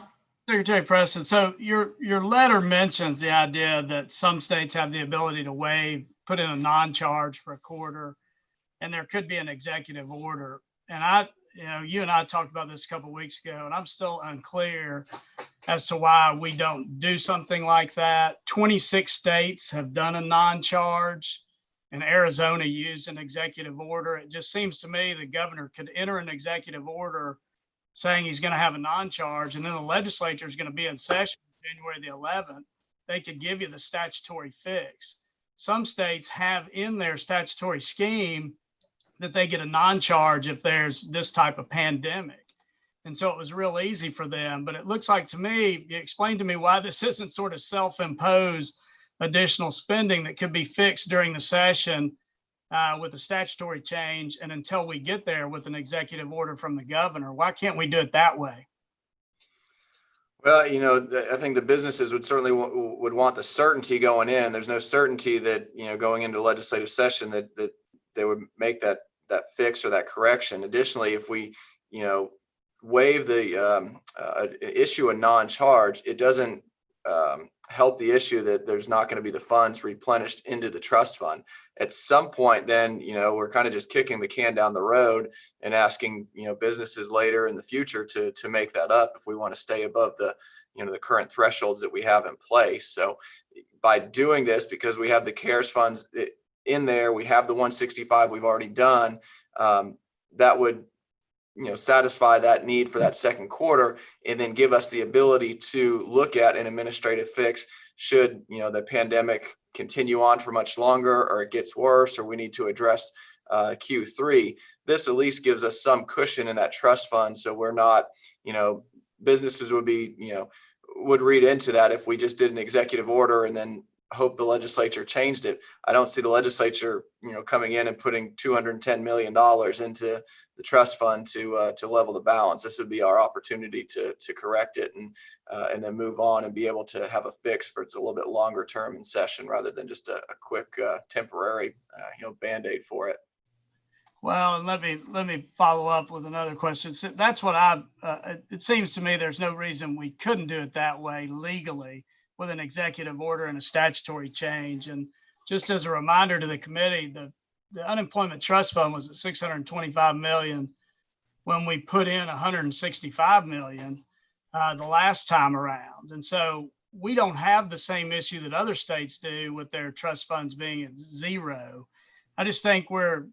Speaker 6: Secretary Preston, so your letter mentions the idea that some states have the ability to waive, put in a non-charge for a quarter, and there could be an executive order. And you and I talked about this a couple of weeks ago, and I'm still unclear as to why we don't do something like that. 26 states have done a non-charge, and Arizona used an executive order. It just seems to me the governor could enter an executive order saying he's going to have a non-charge, and then the legislature is going to be in session January the 11th. They could give you the statutory fix. Some states have in their statutory scheme that they get a non-charge if there's this type of pandemic. And so it was real easy for them. But it looks like to me, you explained to me why this isn't sort of self-imposed additional spending that could be fixed during the session with a statutory change, and until we get there with an executive order from the governor. Why can't we do it that way?
Speaker 4: Well, I think the businesses would certainly would want the certainty going in. There's no certainty that, going into legislative session that they would make that fix or that correction. Additionally, if we, waive the issue a non-charge, it doesn't help the issue that there's not going to be the funds replenished into the trust fund. At some point, then, we're kind of just kicking the can down the road and asking, businesses later in the future to make that up if we want to stay above the, the current thresholds that we have in place. So by doing this, because we have the CARES funds in there, we have the 165 we've already done, that would, satisfy that need for that second quarter, and then give us the ability to look at an administrative fix should, the pandemic continue on for much longer, or it gets worse, or we need to address Q3. This at least gives us some cushion in that trust fund, so we're not, businesses would be, would read into that if we just did an executive order and then hope the legislature changed it. I don't see the legislature, coming in and putting $210 million into the trust fund to level the balance. This would be our opportunity to correct it and then move on and be able to have a fix for it's a little bit longer term in session rather than just a quick temporary Band-Aid for it.
Speaker 6: Well, let me follow up with another question. So that's what it seems to me there's no reason we couldn't do it that way legally with an executive order and a statutory change. And just as a reminder to the committee, the unemployment trust fund was at $625 million when we put in $165 million the last time around. And so we don't have the same issue that other states do with their trust funds being at zero. I just think we're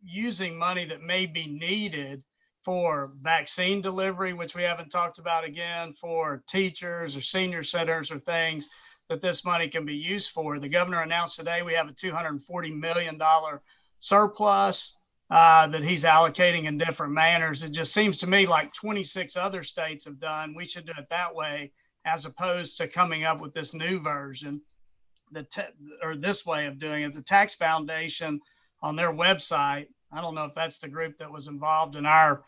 Speaker 6: using money that may be needed for vaccine delivery, which we haven't talked about again, for teachers or senior centers or things that this money can be used for. The governor announced today we have a $240 million surplus that he's allocating in different manners. It just seems to me like 26 other states have done. We should do it that way, as opposed to coming up with this new version, or this way of doing it. The Tax Foundation on their website, I don't know if that's the group that was involved in our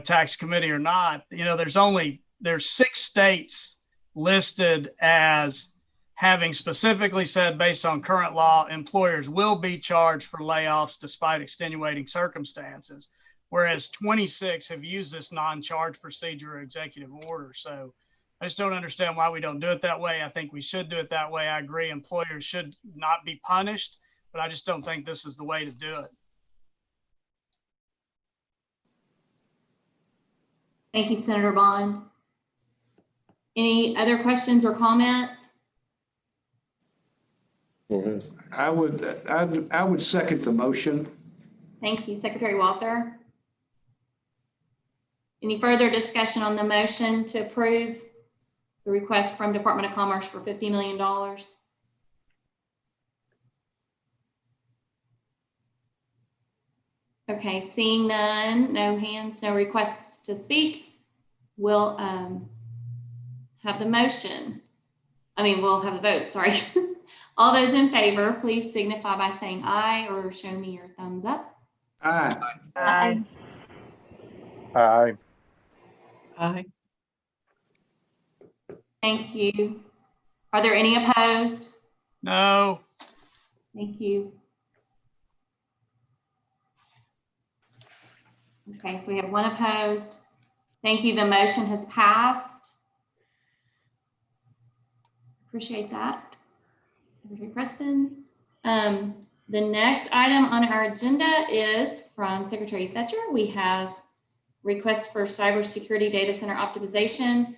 Speaker 6: tax committee or not. There's 6 states listed as having specifically said, based on current law, employers will be charged for layoffs despite extenuating circumstances, whereas 26 have used this non-charge procedure or executive order. So I just don't understand why we don't do it that way. I think we should do it that way. I agree, employers should not be punished, but I just don't think this is the way to do it.
Speaker 1: Thank you, Senator Bond. Any other questions or comments?
Speaker 2: I would second the motion.
Speaker 1: Thank you, Secretary Walther. Any further discussion on the motion to approve the request from Department of Commerce for $50 million? Okay, seeing none, no hands, no requests to speak, we'll have the motion. We'll have the vote, sorry. All those in favor, please signify by saying aye or show me your thumbs up.
Speaker 2: Aye.
Speaker 3: Aye.
Speaker 11: Aye.
Speaker 12: Aye.
Speaker 1: Thank you. Are there any opposed?
Speaker 6: No.
Speaker 1: Thank you. Okay, so we have one opposed. Thank you. The motion has passed. Appreciate that. Secretary Preston. The next item on our agenda is from Secretary Fetcher. We have requests for cybersecurity data center optimization.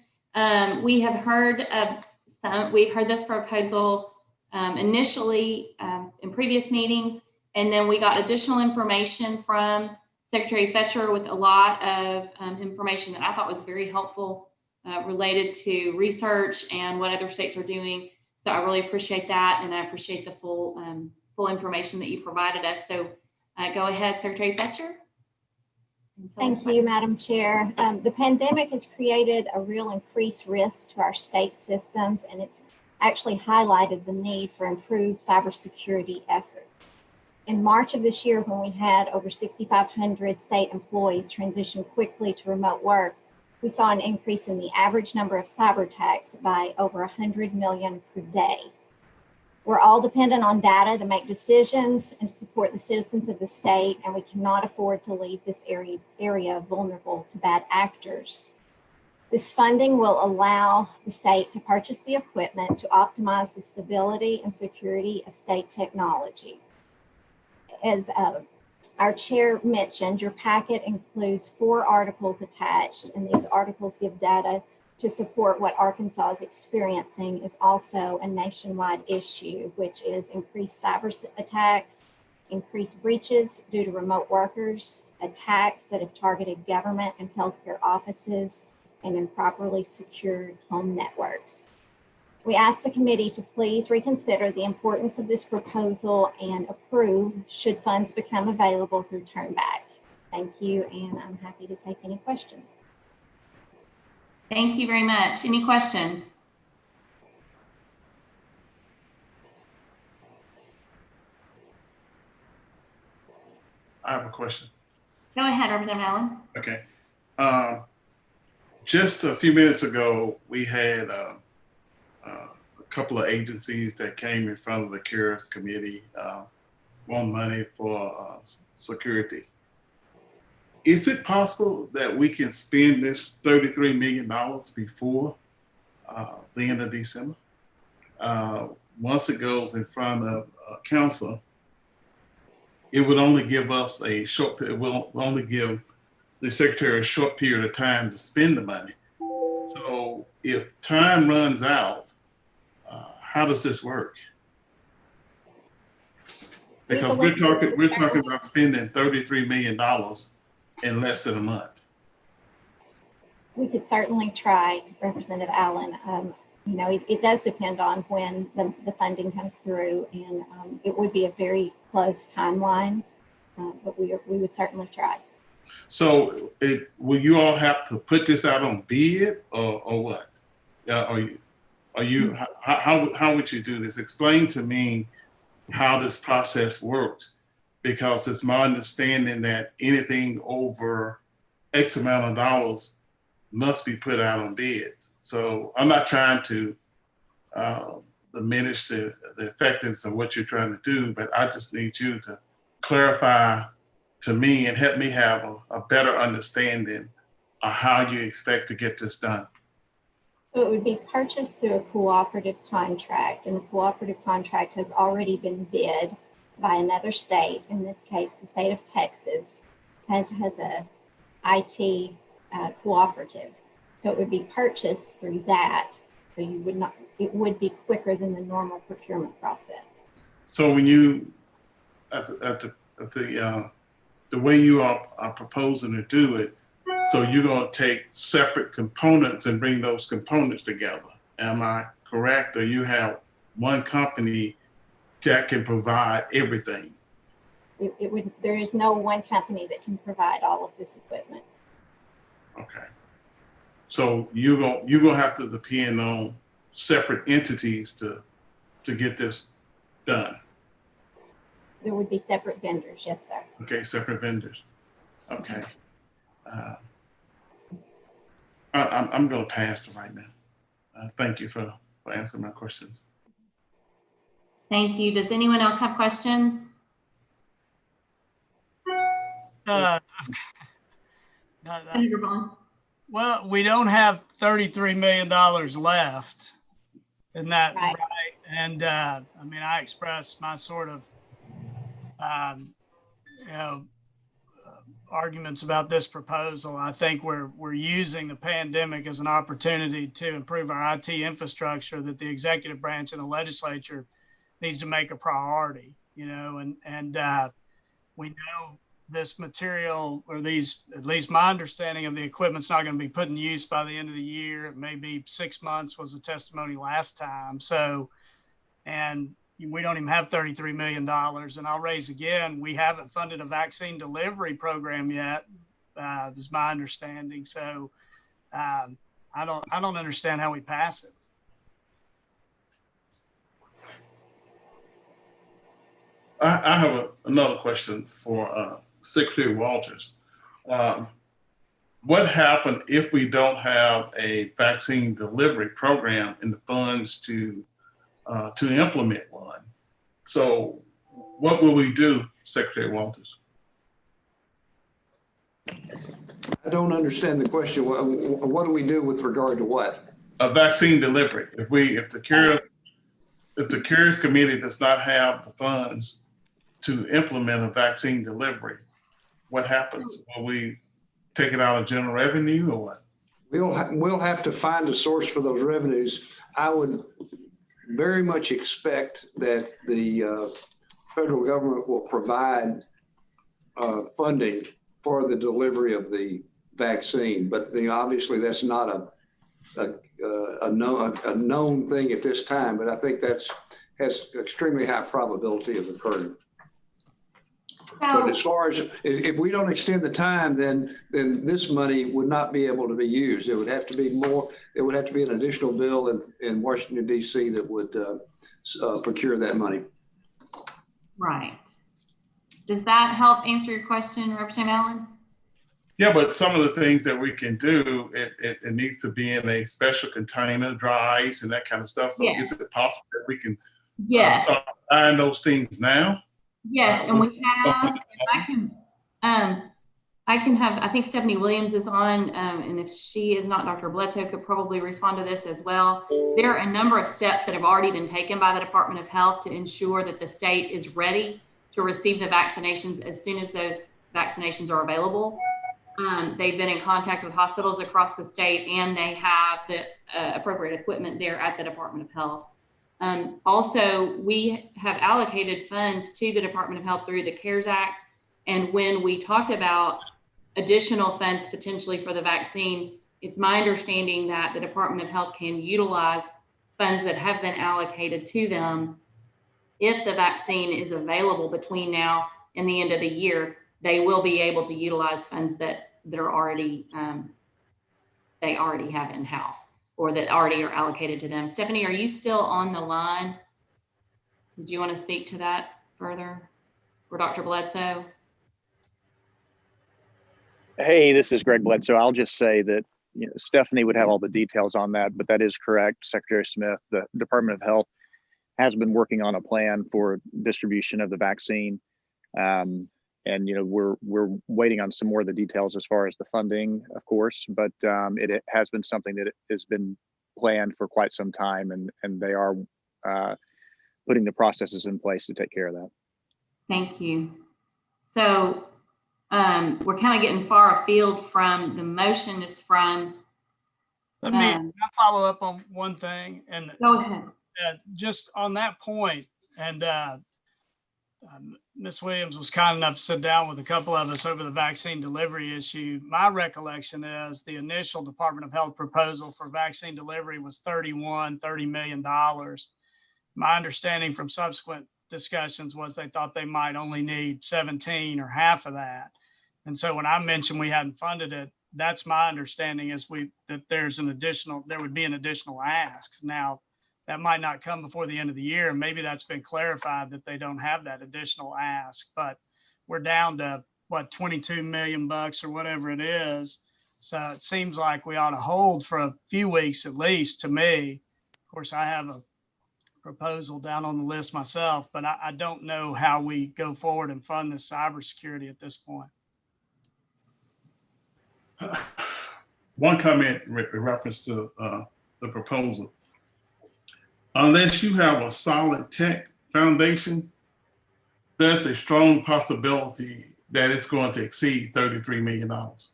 Speaker 1: We have heard of we've heard this proposal initially in previous meetings, and then we got additional information from Secretary Fetcher with a lot of information that I thought was very helpful related to research and what other states are doing. So I really appreciate that, and I appreciate the full information that you provided us. So go ahead, Secretary Fetcher.
Speaker 13: Thank you, Madam Chair. The pandemic has created a real increased risk to our state systems, and it's actually highlighted the need for improved cybersecurity efforts. In March of this year, when we had over 6,500 state employees transition quickly to remote work, we saw an increase in the average number of cyber attacks by over 100 million per day. We're all dependent on data to make decisions and to support the citizens of the state, and we cannot afford to leave this area vulnerable to bad actors. This funding will allow the state to purchase the equipment to optimize the stability and security of state technology. As our chair mentioned, your packet includes 4 articles attached, and these articles give data to support what Arkansas is experiencing is also a nationwide issue, which is increased cyber attacks, increased breaches due to remote workers, attacks that have targeted government and healthcare offices, and improperly secured home networks. We ask the committee to please reconsider the importance of this proposal and approve should funds become available through turnback. Thank you, and I'm happy to take any questions.
Speaker 1: Thank you very much. Any questions?
Speaker 9: I have a question.
Speaker 1: Go ahead, Representative Allen.
Speaker 9: Okay. Just a few minutes ago, we had a couple of agencies that came in front of the CARES committee, want money for security. Is it possible that we can spend this $33 million before the end of December? Once it goes in front of council, it would only give us a short, it will only give the secretary a short period of time to spend the money. So if time runs out, how does this work? Because we're talking about spending $33 million in less than a month.
Speaker 13: We could certainly try, Representative Allen. It does depend on when the funding comes through, and it would be a very close timeline, but we would certainly try.
Speaker 9: So will you all have to put this out on bid or what? How would you do this? Explain to me how this process works, because it's my understanding that anything over X amount of dollars must be put out on bids. So I'm not trying to diminish the effectiveness of what you're trying to do, but I just need you to clarify to me and help me have a better understanding of how you expect to get this done.
Speaker 13: So it would be purchased through a cooperative contract, and the cooperative contract has already been bid by another state. In this case, the state of Texas has a IT cooperative. So it would be purchased through that. So you would not, it would be quicker than the normal procurement process.
Speaker 9: So when you, the way you are proposing to do it, so you're going to take separate components and bring those components together. Am I correct? Or you have one company that can provide everything?
Speaker 13: there is no one company that can provide all of this equipment.
Speaker 9: Okay. So you're gonna have to depend on separate entities to get this done.
Speaker 13: There would be separate vendors, yes, sir.
Speaker 9: Okay, separate vendors. Okay. I'm gonna pass for right now. Thank you for answering my questions.
Speaker 1: Thank you. Does anyone else have questions? Senator Bond?
Speaker 6: Well, we don't have $33 million left. Isn't that right? And I mean, I expressed my sort of, arguments about this proposal. I think we're using the pandemic as an opportunity to improve our IT infrastructure that the executive branch and the legislature needs to make a priority, and we know this material, or these, at least my understanding of the equipment's not going to be put in use by the end of the year. It may be 6 months was the testimony last time. So, and we don't even have $33 million. And I'll raise again, we haven't funded a vaccine delivery program yet, is my understanding. So I don't understand how we pass it.
Speaker 9: I have another question for Secretary Walters. What happened if we don't have a vaccine delivery program and the funds to implement one? So what will we do, Secretary Walters?
Speaker 2: I don't understand the question. What do we do with regard to what?
Speaker 9: A vaccine delivery. If the Cures Committee does not have the funds to implement a vaccine delivery, what happens? Will we take it out of general revenue or what?
Speaker 2: We'll have to find a source for those revenues. I would very much expect that the federal government will provide funding for the delivery of the vaccine, but obviously that's not a known thing at this time. But I think has extremely high probability of occurring. But as far as if we don't extend the time, then this money would not be able to be used. It would have to be more. It would have to be an additional bill in Washington, D.C. that would procure that money.
Speaker 1: Right. Does that help answer your question, Representative Allen?
Speaker 9: Yeah, but some of the things that we can do, it needs to be in a special container, dry ice, and that kind of stuff. So yes. Is it possible that we can start buying those things now?
Speaker 1: Yes, and we have. I can have. I think Stephanie Williams is on, and if she is not, Dr. Bledsoe could probably respond to this as well. There are a number of steps that have already been taken by the Department of Health to ensure that the state is ready to receive the vaccinations as soon as those vaccinations are available. They've been in contact with hospitals across the state, and they have the appropriate equipment there at the Department of Health. Also, we have allocated funds to the Department of Health through the CARES Act. And when we talked about additional funds potentially for the vaccine, it's my understanding that the Department of Health can utilize funds that have been allocated to them. If the vaccine is available between now and the end of the year, they will be able to utilize funds that they're already, they already have in-house, or that already are allocated to them. Stephanie, are you still on the line? Did you want to speak to that further? Or Dr. Bledsoe?
Speaker 11: Hey, this is Greg Bledsoe. I'll just say that Stephanie would have all the details on that, but that is correct. Secretary Smith, the Department of Health has been working on a plan for distribution of the vaccine. And we're waiting on some more of the details as far as the funding, of course, but it has been something that has been planned for quite some time, and they are putting the processes in place to take care of that.
Speaker 1: Thank you. So we're kind of getting far afield from the motion is from.
Speaker 6: Let me follow up on one thing. And
Speaker 1: go ahead.
Speaker 6: Just on that point, and Ms. Williams was kind enough to sit down with a couple of us over the vaccine delivery issue. My recollection is the initial Department of Health proposal for vaccine delivery was $30 million. My understanding from subsequent discussions was they thought they might only need 17 or half of that. And so when I mentioned we hadn't funded it, that's my understanding is that there would be an additional ask. Now, that might not come before the end of the year. And maybe that's been clarified that they don't have that additional ask, but we're down to what, 22 million bucks or whatever it is. So it seems like we ought to hold for a few weeks at least, to me. Of course, I have a proposal down on the list myself, but I don't know how we go forward and fund this cybersecurity at this point.
Speaker 9: One comment in reference to the proposal. Unless you have a solid tech foundation, there's a strong possibility that it's going to exceed $33 million. Is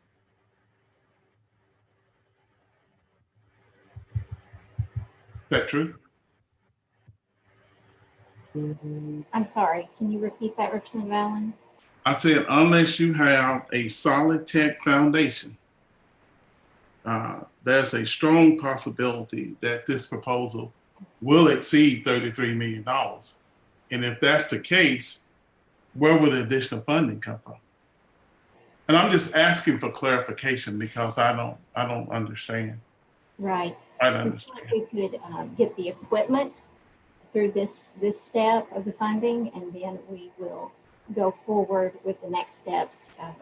Speaker 9: that true?
Speaker 13: I'm sorry, can you repeat that, Representative Allen?
Speaker 9: I said, unless you have a solid tech foundation, there's a strong possibility that this proposal will exceed $33 million. And if that's the case, where would additional funding come from? And I'm just asking for clarification because I don't understand.
Speaker 13: Right.
Speaker 9: I don't understand.
Speaker 13: We could get the equipment through this step of the funding, and then we will go forward with the next steps of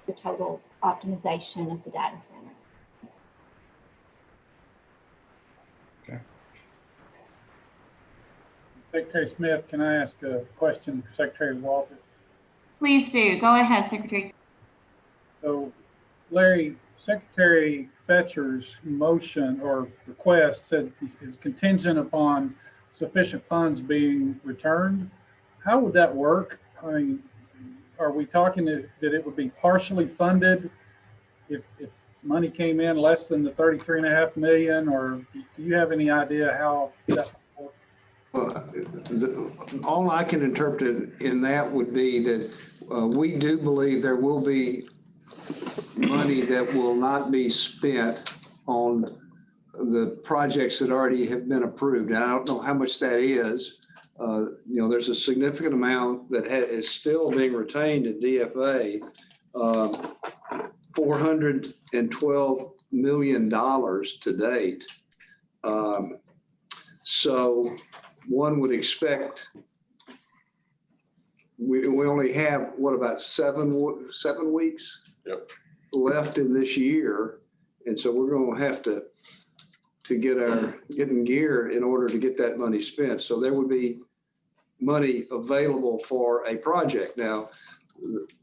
Speaker 13: the total optimization of the data center.
Speaker 9: Okay.
Speaker 14: Secretary Smith, can I ask a question for Secretary Walters?
Speaker 1: Please do. Go ahead, Secretary.
Speaker 14: So, Larry, Secretary Fetcher's motion or request said it's contingent upon sufficient funds being returned. How would that work? I mean, are we talking that it would be partially funded if money came in less than the 33.5 million, or do you have any idea how that would work?
Speaker 2: Well, all I can interpret in that would be that we do believe there will be money that will not be spent on the projects that already have been approved. And I don't know how much that is. There's a significant amount that is still being retained at DFA, $412 million to date. So one would expect we only have, what, about seven weeks left in this year. And so we're going to have to get in gear in order to get that money spent. So there would be money available for a project. Now,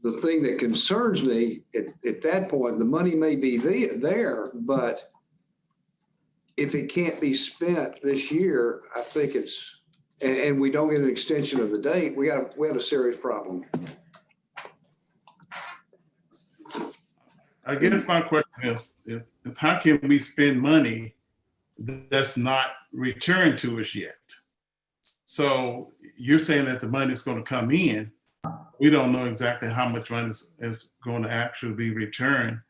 Speaker 2: the thing that concerns me at that point, the money may be there, but if it can't be spent this year, I think and we don't get an extension of the date, we have a serious problem.
Speaker 9: I guess my question is how can we spend money that's not returned to us yet? So you're saying that the money is going to come in. We don't know exactly how much money is going to actually be returned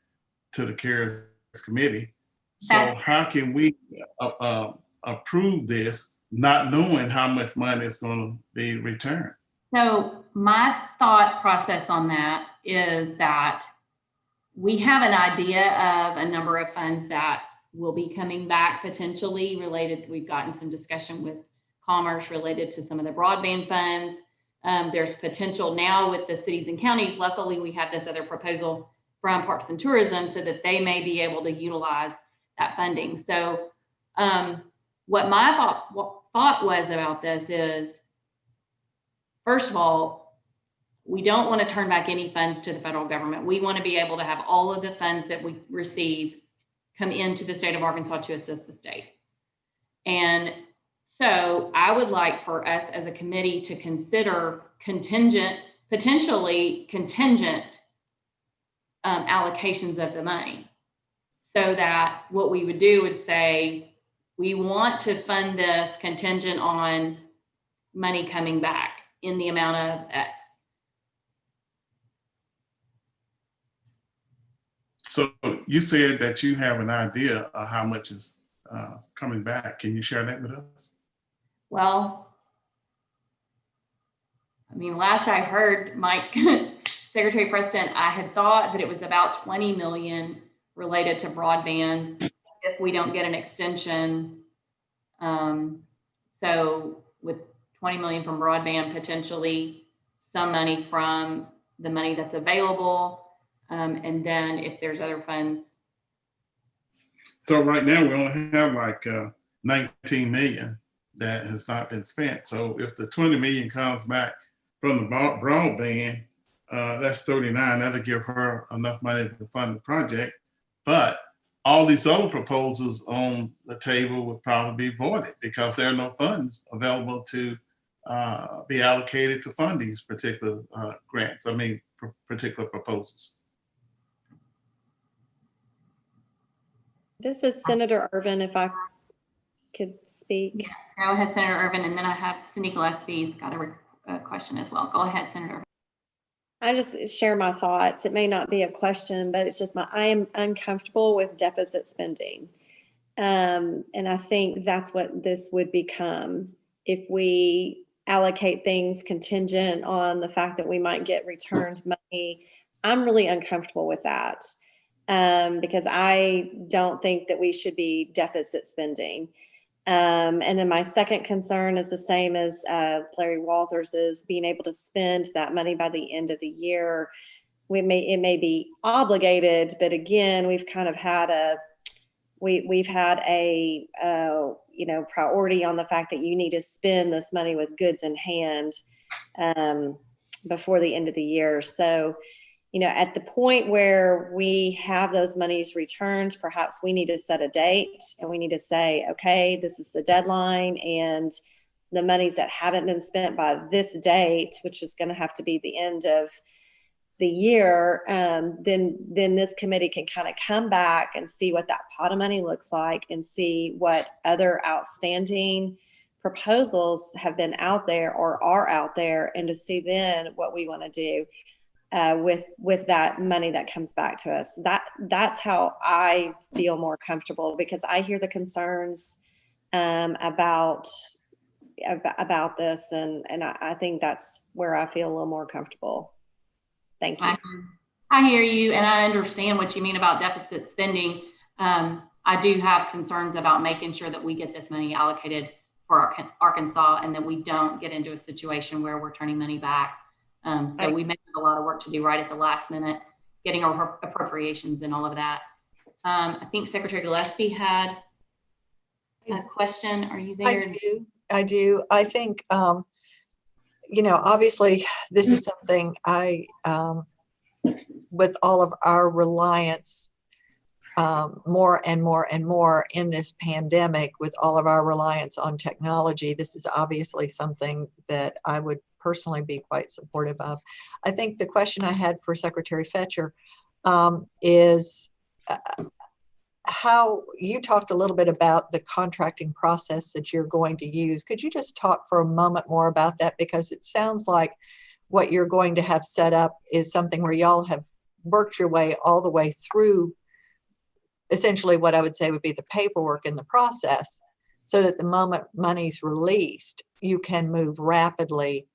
Speaker 9: to the CARES committee. So how can we approve this not knowing how much money is going to be returned?
Speaker 1: So my thought process on that is that we have an idea of a number of funds that will be coming back potentially related. We've gotten some discussion with Commerce related to some of the broadband funds. There's potential now with the cities and counties. Luckily, we have this other proposal from Parks and Tourism so that they may be able to utilize that funding. So what my thought was about this is, first of all, we don't want to turn back any funds to the federal government. We want to be able to have all of the funds that we receive come into the state of Arkansas to assist the state. And so I would like for us as a committee to consider potentially contingent allocations of the money, so that what we would do would say, we want to fund this contingent on money coming back in the amount of X.
Speaker 9: So you said that you have an idea of how much is coming back. Can you share that with us?
Speaker 1: Well, I mean, last I heard, Mike, Secretary Preston, I had thought that it was about 20 million related to broadband if we don't get an extension. So with 20 million from broadband, potentially some money from the money that's available. And then if there's other funds.
Speaker 9: So right now we only have like 19 million that has not been spent. So if the 20 million comes back from the broadband, that's 39. That'll give her enough money to fund the project. But all these other proposals on the table would probably be voided because there are no funds available to be allocated to fund these particular grants. I mean, particular proposals.
Speaker 3: This is Senator Irvin, if I could speak.
Speaker 1: Yeah, go ahead, Senator Irvin, and then I have Cindy Gillespie's got a question as well. Go ahead, Senator.
Speaker 3: I just share my thoughts. It may not be a question, but it's just I am uncomfortable with deficit spending. And I think that's what this would become if we allocate things contingent on the fact that we might get returned money. I'm really uncomfortable with that because I don't think that we should be deficit spending. And then my second concern is the same as Larry Walters, is being able to spend that money by the end of the year. It may be obligated, but again, we've kind of had we've had a priority on the fact that you need to spend this money with goods in hand before the end of the year. So, at the point where we have those monies returned, perhaps we need to set a date and we need to say, okay, this is the deadline, and the monies that haven't been spent by this date, which is going to have to be the end of the year, then this committee can kind of come back and see what that pot of money looks like and see what other outstanding proposals have been out there or are out there, and to see then what we want to do with that money that comes back to us. That's how I feel more comfortable, because I hear the concerns about this, and I think that's where I feel a little more comfortable. Thank you.
Speaker 1: I hear you, and I understand what you mean about deficit spending. I do have concerns about making sure that we get this money allocated for Arkansas, and that we don't get into a situation where we're turning money back. So we may have a lot of work to do right at the last minute, getting our appropriations and all of that. I think Secretary Gillespie had a question. Are you there?
Speaker 15: I do. I think, obviously this is something with all of our reliance more and more and more in this pandemic, with all of our reliance on technology, this is obviously something that I would personally be quite supportive of. I think the question I had for Secretary Fetcher is how you talked a little bit about the contracting process that you're going to use. Could you just talk for a moment more about that? Because it sounds like what you're going to have set up is something where y'all have worked your way all the way through essentially what I would say would be the paperwork in the process, so that the moment money's released, you can move rapidly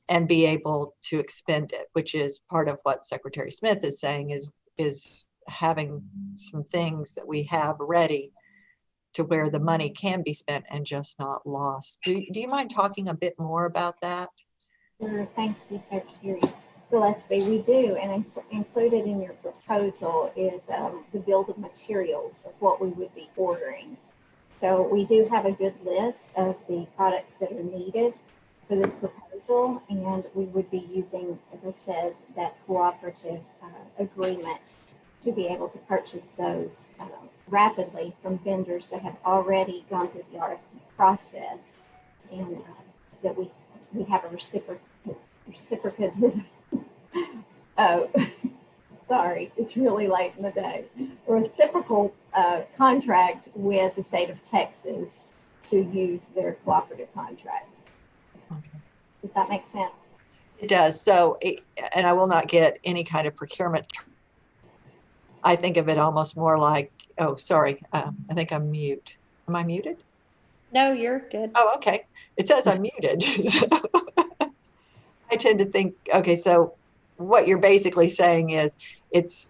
Speaker 15: and be able to expend it, which is part of what Secretary Smith is saying, is having some things that we have ready to where the money can be spent and just not lost. Do you mind talking a bit more about that?
Speaker 13: Sure. Thank you, Secretary Gillespie. We do, and included in your proposal is the build of materials of what we would be ordering. So we do have a good list of the products that are needed for this proposal, and we would be using, as I said, that cooperative agreement to be able to purchase those rapidly from vendors that have already gone through the RFP process, and that we have a reciprocative oh, sorry, it's really late in the day. A reciprocal contract with the state of Texas to use their cooperative contract.
Speaker 15: Okay.
Speaker 13: Does that make sense?
Speaker 15: It does. So, and I will not get any kind of procurement. I think of it almost more like, oh, sorry, I think I'm mute. Am I muted?
Speaker 3: No, you're good.
Speaker 15: Oh, okay. It says I'm muted. I tend to think, okay, so what you're basically saying is it's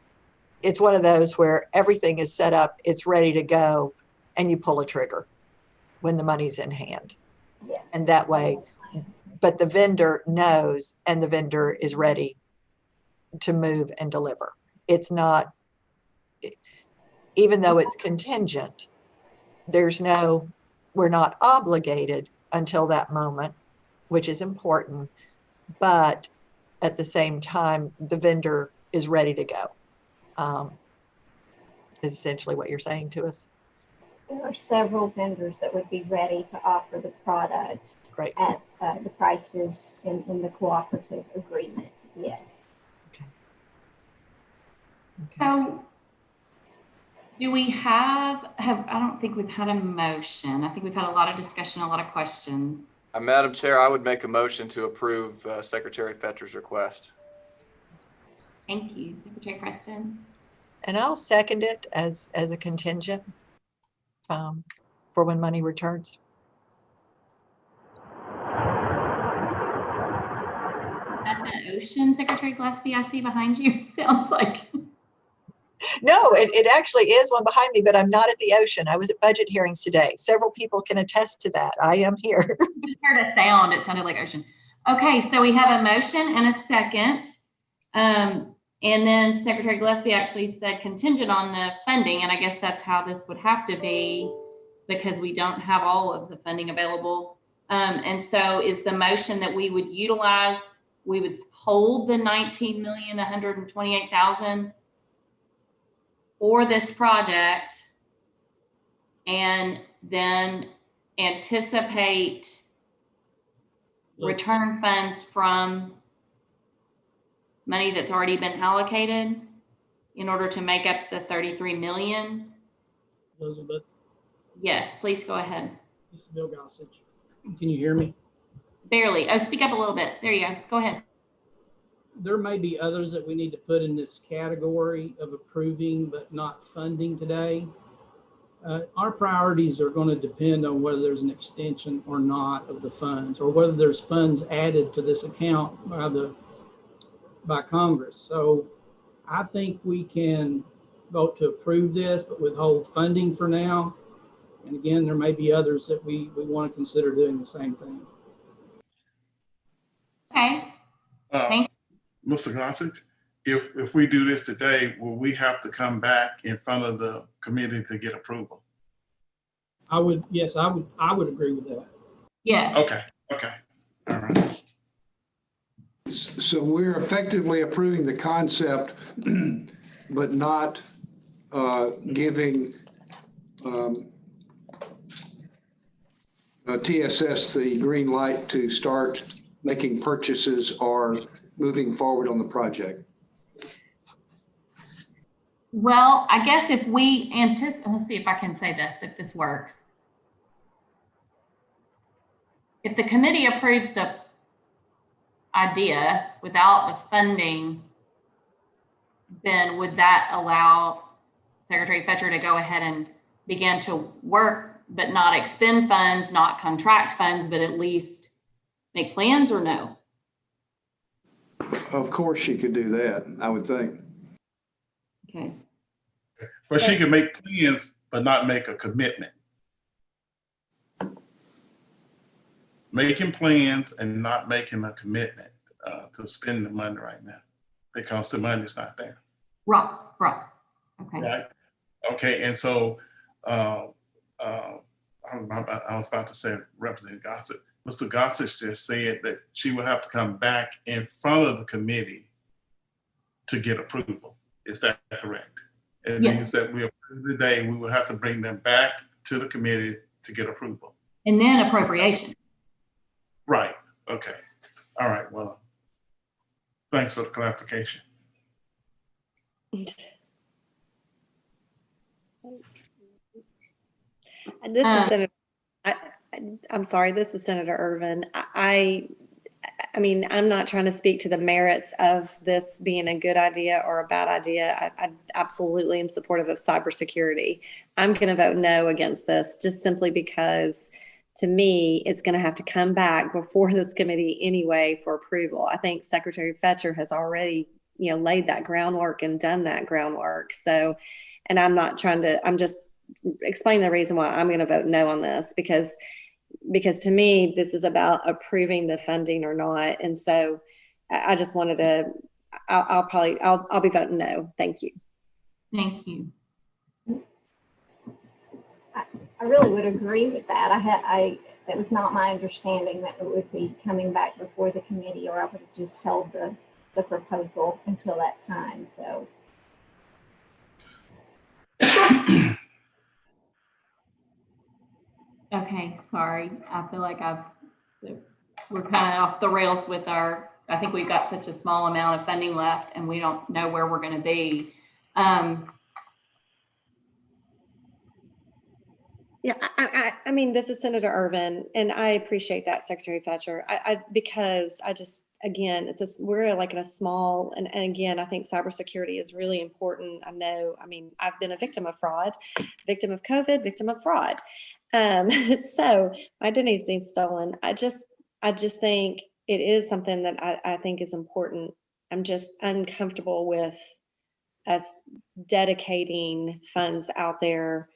Speaker 15: one of those where everything is set up, it's ready to go, and you pull a trigger when the money's in hand.
Speaker 13: Yes.
Speaker 15: And that way, but the vendor knows and the vendor is ready to move and deliver. It's not, even though it's contingent, we're not obligated until that moment, which is important, but at the same time, the vendor is ready to go. Is essentially what you're saying to us.
Speaker 13: There are several vendors that would be ready to offer the product
Speaker 15: Great.
Speaker 13: at the prices in the cooperative agreement. Yes.
Speaker 15: Okay.
Speaker 1: So do we have, I don't think we've had a motion. I think we've had a lot of discussion, a lot of questions.
Speaker 4: Madam Chair, I would make a motion to approve Secretary Fetcher's request.
Speaker 1: Thank you, Secretary Preston.
Speaker 15: And I'll second it as a contingent for when money returns.
Speaker 1: At the ocean, Secretary Gillespie, I see behind you. Sounds like.
Speaker 15: No, it actually is one behind me, but I'm not at the ocean. I was at budget hearings today. Several people can attest to that. I am here.
Speaker 1: Just heard a sound. It sounded like ocean. Okay, so we have a motion and a second. And then Secretary Gillespie actually said contingent on the funding, and I guess that's how this would have to be because we don't have all of the funding available. And so is the motion that we would utilize, we would hold the $19,128,000 for this project and then anticipate return funds from money that's already been allocated in order to make up the 33 million.
Speaker 12: Elizabeth,
Speaker 1: Yes, please go ahead.
Speaker 12: this is Bill Gossage. Can you hear me?
Speaker 1: Barely. Oh, speak up a little bit. There you go. Go ahead.
Speaker 12: There may be others that we need to put in this category of approving but not funding today. Our priorities are going to depend on whether there's an extension or not of the funds, or whether there's funds added to this account by Congress. So I think we can vote to approve this, but withhold funding for now. And again, there may be others that we want to consider doing the same thing.
Speaker 1: Okay. Thank
Speaker 9: Mr. Gossage, if we do this today, will we have to come back in front of the committee to get approval?
Speaker 12: Yes, I would agree with that.
Speaker 1: Yes.
Speaker 9: Okay, all right.
Speaker 2: So we're effectively approving the concept, but not giving TSS the green light to start making purchases or moving forward on the project.
Speaker 1: Well, I guess if we anticipate, let's see if I can say this, if this works. If the committee approves the idea without the funding, then would that allow Secretary Fetcher to go ahead and begin to work, but not expend funds, not contract funds, but at least make plans, or no?
Speaker 2: Of course she could do that, I would think.
Speaker 1: Okay.
Speaker 9: But she can make plans, but not make a commitment. Making plans and not making a commitment to spend the money right now because the money's not there.
Speaker 1: Right. Okay.
Speaker 9: Right. Okay. And so I was about to say Representative Gossett. Mr. Gossett just said that she will have to come back in front of the committee to get approval. Is that correct? It means that we approve today, we will have to bring them back to the committee to get approval.
Speaker 1: And then appropriation.
Speaker 9: Right. Okay. All right. Well, thanks for the clarification.
Speaker 3: This is Senator. I'm sorry. This is Senator Irvin. I mean, I'm not trying to speak to the merits of this being a good idea or a bad idea. I absolutely am supportive of cybersecurity. I'm going to vote no against this just simply because to me, it's going to have to come back before this committee anyway for approval. I think Secretary Fetcher has already, laid that groundwork and done that groundwork. So, and I'm just explaining the reason why I'm going to vote no on this, because to me, this is about approving the funding or not. And so I just wanted to, I'll be voting no. Thank you.
Speaker 1: Thank you.
Speaker 13: I really would agree with that. That was not my understanding that it would be coming back before the committee, or I would have just held the proposal until that time. So.
Speaker 1: Okay, sorry. I feel like we're kind of off the rails with I think we've got such a small amount of funding left and we don't know where we're going to be.
Speaker 3: Yeah, I mean, this is Senator Ervin, and I appreciate that, Secretary Fetcher. Because again, we're like in a small, and again, I think cybersecurity is really important. I've been a victim of fraud, victim of COVID, victim of fraud. So my identity's being stolen. I just think it is something that I think is important. I'm just uncomfortable with us dedicating funds out there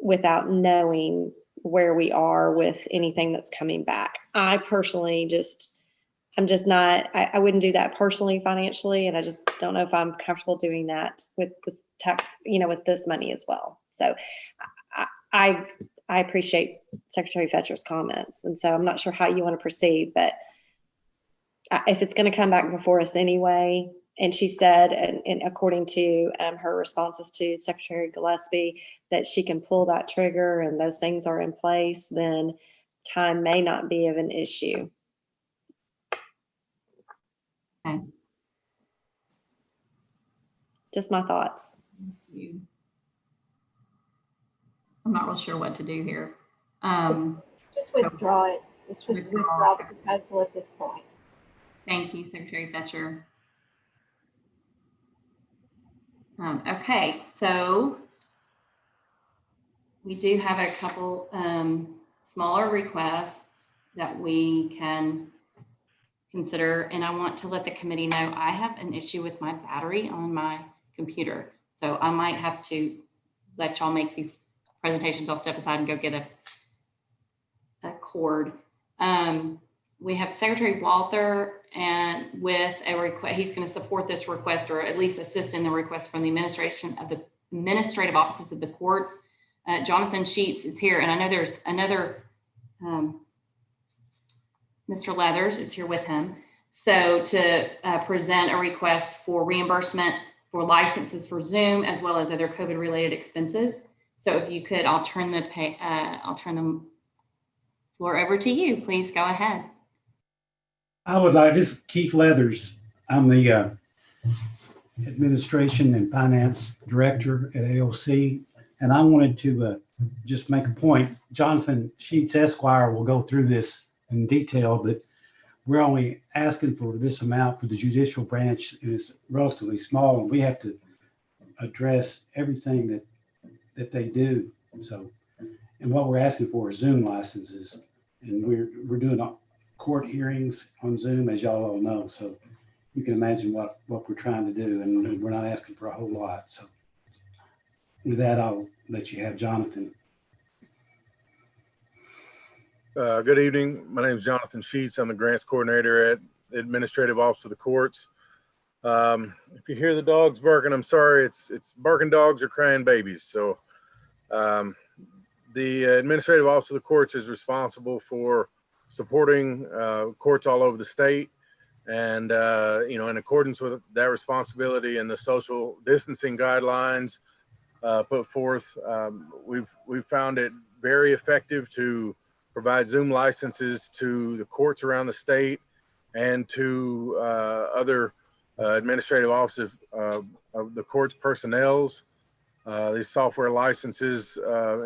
Speaker 3: without knowing where we are with anything that's coming back. I personally I'm just not, I wouldn't do that personally financially. And I just don't know if I'm comfortable doing that with the tax, with this money as well. So I appreciate Secretary Fetcher's comments. And so I'm not sure how you want to proceed, but if it's going to come back before us anyway, and she said, and according to her responses to Secretary Gillespie, that she can pull that trigger and those things are in place, then time may not be of an issue.
Speaker 1: Okay.
Speaker 3: Just my thoughts.
Speaker 1: I'm not real sure what to do here.
Speaker 13: Just withdraw it. Just withdraw the proposal at this point.
Speaker 1: Thank you, Secretary Fetcher. Okay, so we do have a couple smaller requests that we can consider, and I want to let the committee know I have an issue with my battery on my computer, so I might have to let y'all make these presentations. I'll step aside and go get a cord. We have Secretary Walther, and with a request, he's going to support this request, or at least assist in the request from the administration of the administrative offices of the courts. Jonathan Sheets is here, and I know there's another, Mr. Leathers is here with him. So to present a request for reimbursement for licenses for Zoom, as well as other COVID-related expenses. So if you could, I'll turn the floor over to you. Please go ahead.
Speaker 16: This is Keith Leathers. I'm the Administration and Finance Director at AOC, and I wanted to just make a point. Jonathan Sheets Esquire will go through this in detail, but we're only asking for this amount for the judicial branch, and it's relatively small, and we have to address everything that they do. So, and what we're asking for is Zoom licenses, and we're doing court hearings on Zoom, as y'all all know. So you can imagine what we're trying to do, and we're not asking for a whole lot. So with that, I'll let you have Jonathan.
Speaker 17: Good evening. My name is Jonathan Sheets. I'm the grants coordinator at the Administrative Office of the Courts. If you hear the dogs barking, I'm sorry. It's barking dogs or crying babies. So the Administrative Office of the Courts is responsible for supporting courts all over the state, and in accordance with that responsibility and the social distancing guidelines put forth, we've found it very effective to provide Zoom licenses to the courts around the state and to other administrative offices of the court's personnels. These software licenses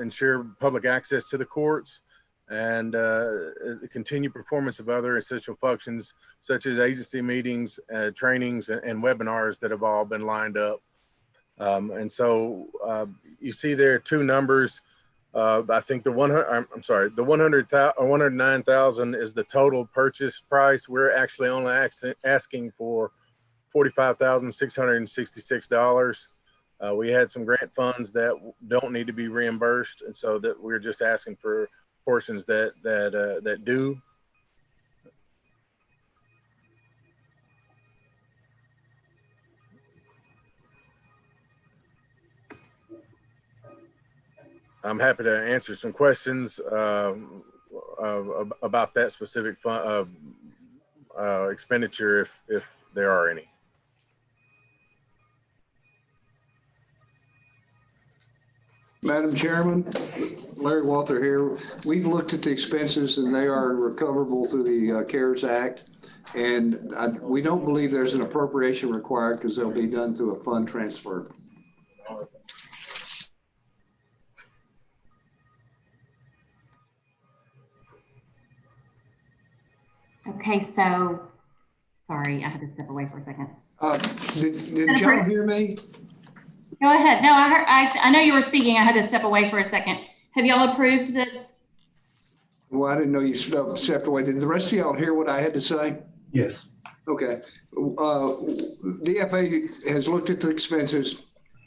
Speaker 17: ensure public access to the courts and the continued performance of other essential functions such as agency meetings, trainings, and webinars that have all been lined up. And so you see there two numbers. I think the 109,000 is the total purchase price. We're actually only asking for $45,666. We had some grant funds that don't need to be reimbursed, and so that we're just asking for portions that do. I'm happy to answer some questions about that specific expenditure if there are any.
Speaker 2: Madam Chairman, Larry Walther here. We've looked at the expenses and they are recoverable through the CARES Act. And we don't believe there's an appropriation required because they'll be done through a fund transfer.
Speaker 1: Okay, so, sorry, I had to step away for a second.
Speaker 2: Did y'all hear me?
Speaker 1: Go ahead. No, I know you were speaking. I had to step away for a second. Have y'all approved this?
Speaker 2: Well, I didn't know you stepped away. Did the rest of y'all hear what I had to say?
Speaker 16: Yes.
Speaker 2: Okay. DFA has looked at the expenses.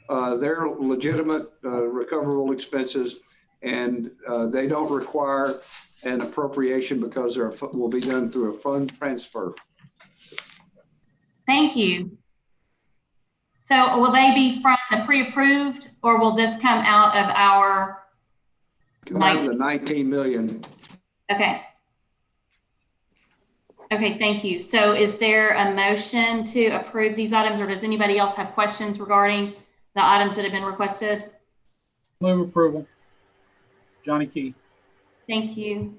Speaker 2: They're legitimate recoverable expenses, and they don't require an appropriation because they will be done through a fund transfer.
Speaker 1: Thank you. So will they be from the pre-approved, or will this come out of our?
Speaker 2: Come out of the 19 million.
Speaker 1: Okay. Okay, thank you. So is there a motion to approve these items, or does anybody else have questions regarding the items that have been requested?
Speaker 14: Move approval. Johnny Key.
Speaker 1: Thank you.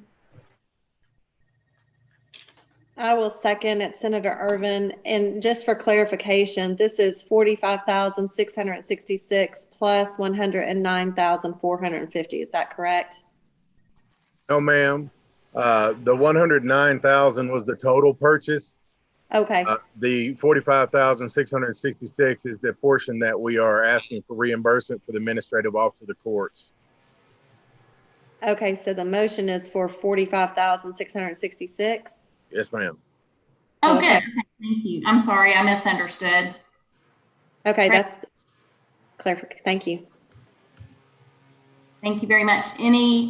Speaker 3: I will second it, Senator Ervin. And just for clarification, this is 45,666 plus 109,450. Is that correct?
Speaker 17: No, ma'am. The 109,000 was the total purchase.
Speaker 3: Okay.
Speaker 17: The 45,666 is the portion that we are asking for reimbursement for the administrative office of the courts.
Speaker 3: Okay, so the motion is for 45,666.
Speaker 17: Yes, ma'am.
Speaker 1: Oh,
Speaker 3: Okay.
Speaker 1: good. Okay, thank you. I'm sorry, I misunderstood.
Speaker 3: Okay,
Speaker 1: Great.
Speaker 3: that's clear. Thank you.
Speaker 1: Thank you very much. Any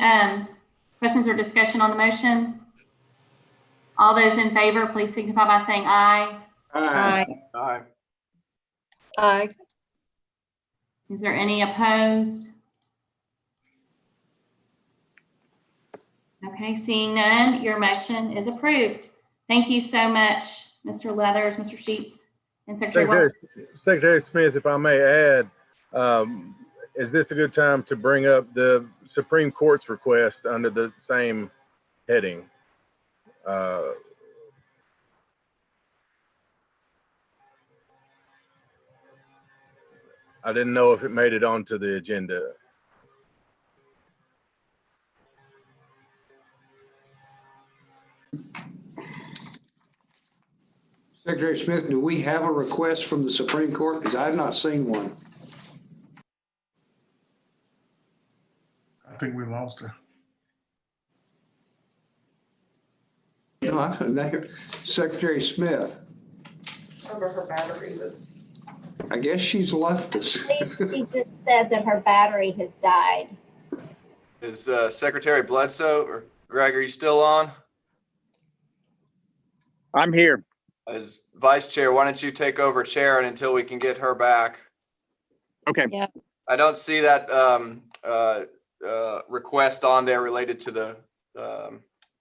Speaker 1: questions or discussion on the motion? All those in favor, please signify by saying aye.
Speaker 3: Aye.
Speaker 4: Aye.
Speaker 15: Aye.
Speaker 1: Is there any opposed? Okay, seeing none, your motion is approved. Thank you so much, Mr. Leathers, Mr. Sheets, and Secretary.
Speaker 17: Secretary Smith, if I may add, is this a good time to bring up the Supreme Court's request under the same heading? I didn't know if it made it onto the agenda.
Speaker 2: Secretary Smith, do we have a request from the Supreme Court? Because I've not seen one.
Speaker 9: I think we lost her.
Speaker 2: No, Secretary Smith.
Speaker 15: Over her battery was.
Speaker 2: I guess she's left us.
Speaker 13: She just said that her battery has died.
Speaker 4: Is Secretary Bledsoe or Greg, are you still on?
Speaker 11: I'm here.
Speaker 4: As Vice Chair, why don't you take over chair until we can get her back?
Speaker 11: Okay.
Speaker 3: Yeah.
Speaker 4: I don't see that request on there related to the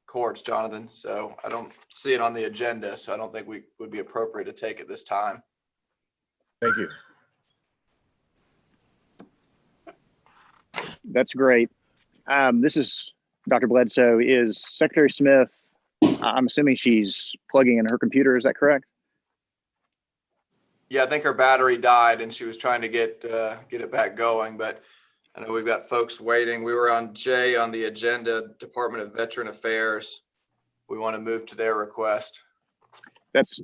Speaker 4: courts, Jonathan. So I don't see it on the agenda. So I don't think we would be appropriate to take it this time.
Speaker 17: Thank you.
Speaker 11: That's great. This is Dr. Bledsoe. Is Secretary Smith, I'm assuming she's plugging in her computer. Is that correct?
Speaker 4: Yeah, I think her battery died and she was trying to get it back going, but I know we've got folks waiting. We were on J on the agenda, Department of Veteran Affairs. We want to move to their request.
Speaker 11: That's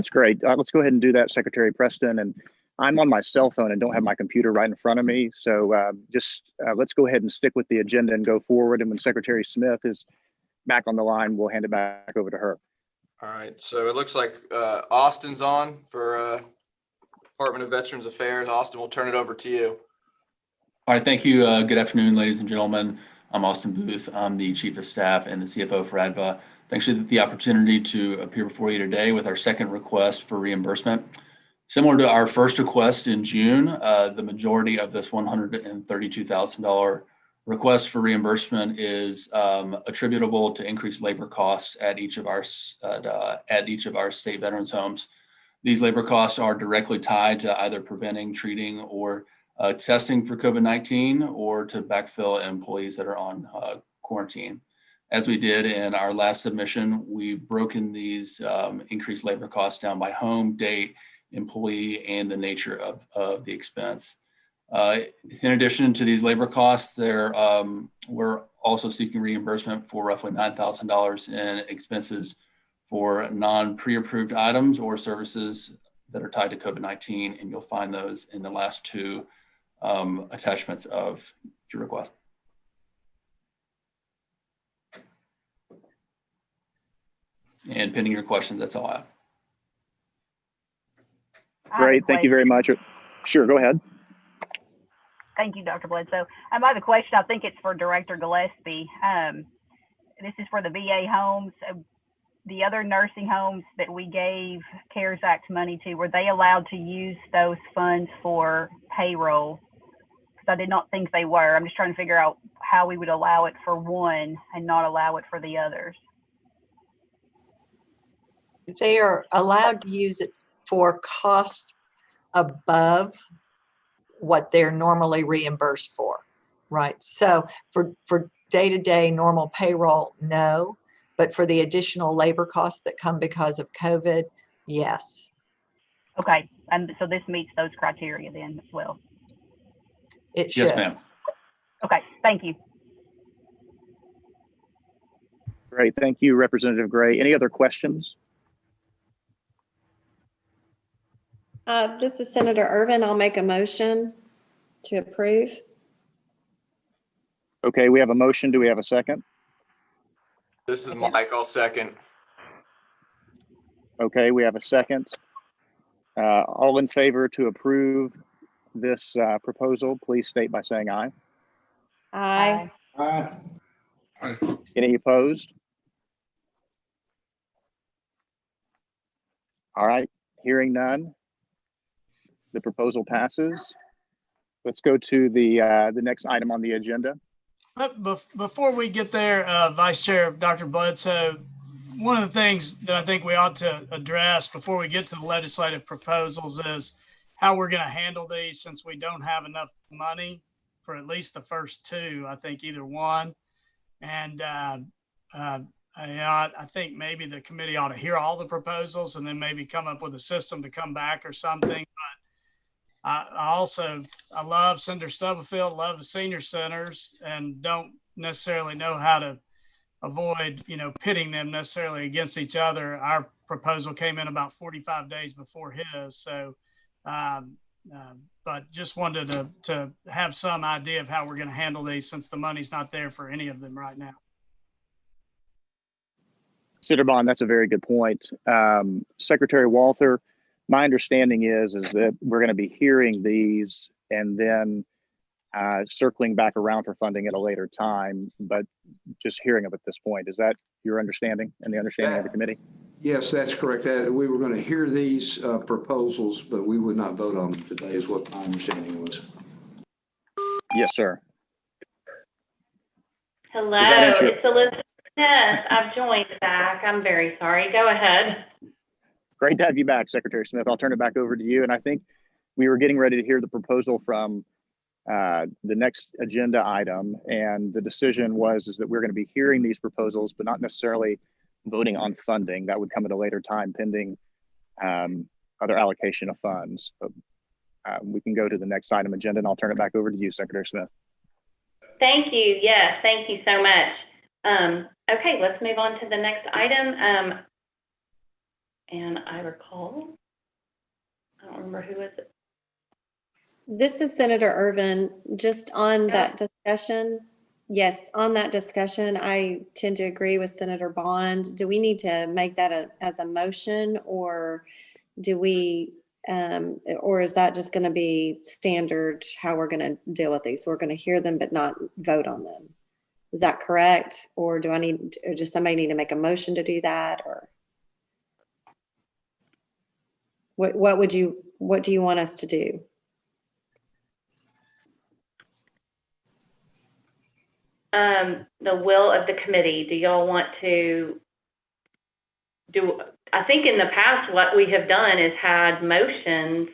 Speaker 11: great. Let's go ahead and do that, Secretary Preston. And I'm on my cell phone and don't have my computer right in front of me. So let's go ahead and stick with the agenda and go forward. And when Secretary Smith is back on the line, we'll hand it back over to her.
Speaker 4: All right, so it looks like Austin's on for Department of Veterans Affairs. Austin, we'll turn it over to you.
Speaker 18: All right, thank you. Good afternoon, ladies and gentlemen. I'm Austin Booth. I'm the Chief of Staff and the CFO for ADVA. Thanks for the opportunity to appear before you today with our second request for reimbursement. Similar to our first request in June, the majority of this $132,000 request for reimbursement is attributable to increased labor costs at each of our state veterans homes. These labor costs are directly tied to either preventing, treating, or testing for COVID-19, or to backfill employees that are on quarantine. As we did in our last submission, we've broken these increased labor costs down by home, date, employee, and the nature of the expense. In addition to these labor costs, we're also seeking reimbursement for roughly $9,000 in expenses for non-pre-approved items or services that are tied to COVID-19, and you'll find those in the last two attachments of your request. And pending your questions, that's all I have.
Speaker 11: Great, thank you very much. Sure, go ahead.
Speaker 19: Thank you, Dr. Bledsoe. I have a question. I think it's for Director Gillespie. This is for the VA homes. The other nursing homes that we gave CARES Act money to, were they allowed to use those funds for payroll? Because I did not think they were. I'm just trying to figure out how we would allow it for one and not allow it for the others.
Speaker 15: They are allowed to use it for cost above what they're normally reimbursed for, right? So for day-to-day normal payroll, no, but for the additional labor costs that come because of COVID, yes.
Speaker 19: Okay, and so this meets those criteria then as well?
Speaker 15: It should.
Speaker 18: Yes, ma'am.
Speaker 19: Okay, thank you.
Speaker 11: Great, thank you, Representative Gray. Any other questions?
Speaker 3: This is Senator Irvin. I'll make a motion to approve.
Speaker 11: Okay, we have a motion. Do we have a second?
Speaker 4: This is Mike. I'll second.
Speaker 11: Okay, we have a second. All in favor to approve this proposal, please state by saying aye.
Speaker 3: Aye.
Speaker 9: Aye.
Speaker 11: Any opposed? All right, hearing none. The proposal passes. Let's go to the next item on the agenda.
Speaker 6: Before we get there, Vice Chair Dr. Bledsoe, one of the things that I think we ought to address before we get to the legislative proposals is how we're going to handle these, since we don't have enough money for at least the first two, I think either one. And I think maybe the committee ought to hear all the proposals and then maybe come up with a system to come back or something. But I love Senator Stubblefield, love the senior centers, and don't necessarily know how to avoid, pitting them necessarily against each other. Our proposal came in about 45 days before his. So, but just wanted to have some idea of how we're going to handle these, since the money's not there for any of them right now.
Speaker 11: Senator Bond, that's a very good point. Secretary Walther, my understanding is that we're going to be hearing these and then circling back around for funding at a later time, but just hearing them at this point. Is that your understanding and the understanding of the committee?
Speaker 2: Yes, that's correct. We were going to hear these proposals, but we would not vote on them today, is what my understanding was.
Speaker 11: Yes, sir.
Speaker 20: Hello, it's Elizabeth Smith. I've joined back. I'm very sorry. Go ahead.
Speaker 11: Great to have you back, Secretary Smith. I'll turn it back over to you. And I think we were getting ready to hear the proposal from the next agenda item. And the decision was that we're going to be hearing these proposals, but not necessarily voting on funding. That would come at a later time pending other allocation of funds. But we can go to the next item agenda, and I'll turn it back over to you, Secretary Smith.
Speaker 20: Thank you. Yes, thank you so much. Okay, let's move on to the next item. And I recall, I don't remember who was it.
Speaker 3: This is Senator Irvin. Just on that discussion, yes, on that discussion, I tend to agree with Senator Bond. Do we need to make that as a motion, or do we, or is that just going to be standard how we're going to deal with these? We're going to hear them but not vote on them. Is that correct? Or does somebody need to make a motion to do that? Or what do you want us to do?
Speaker 20: The will of the committee. Do y'all want to do, I think in the past, what we have done is had motions,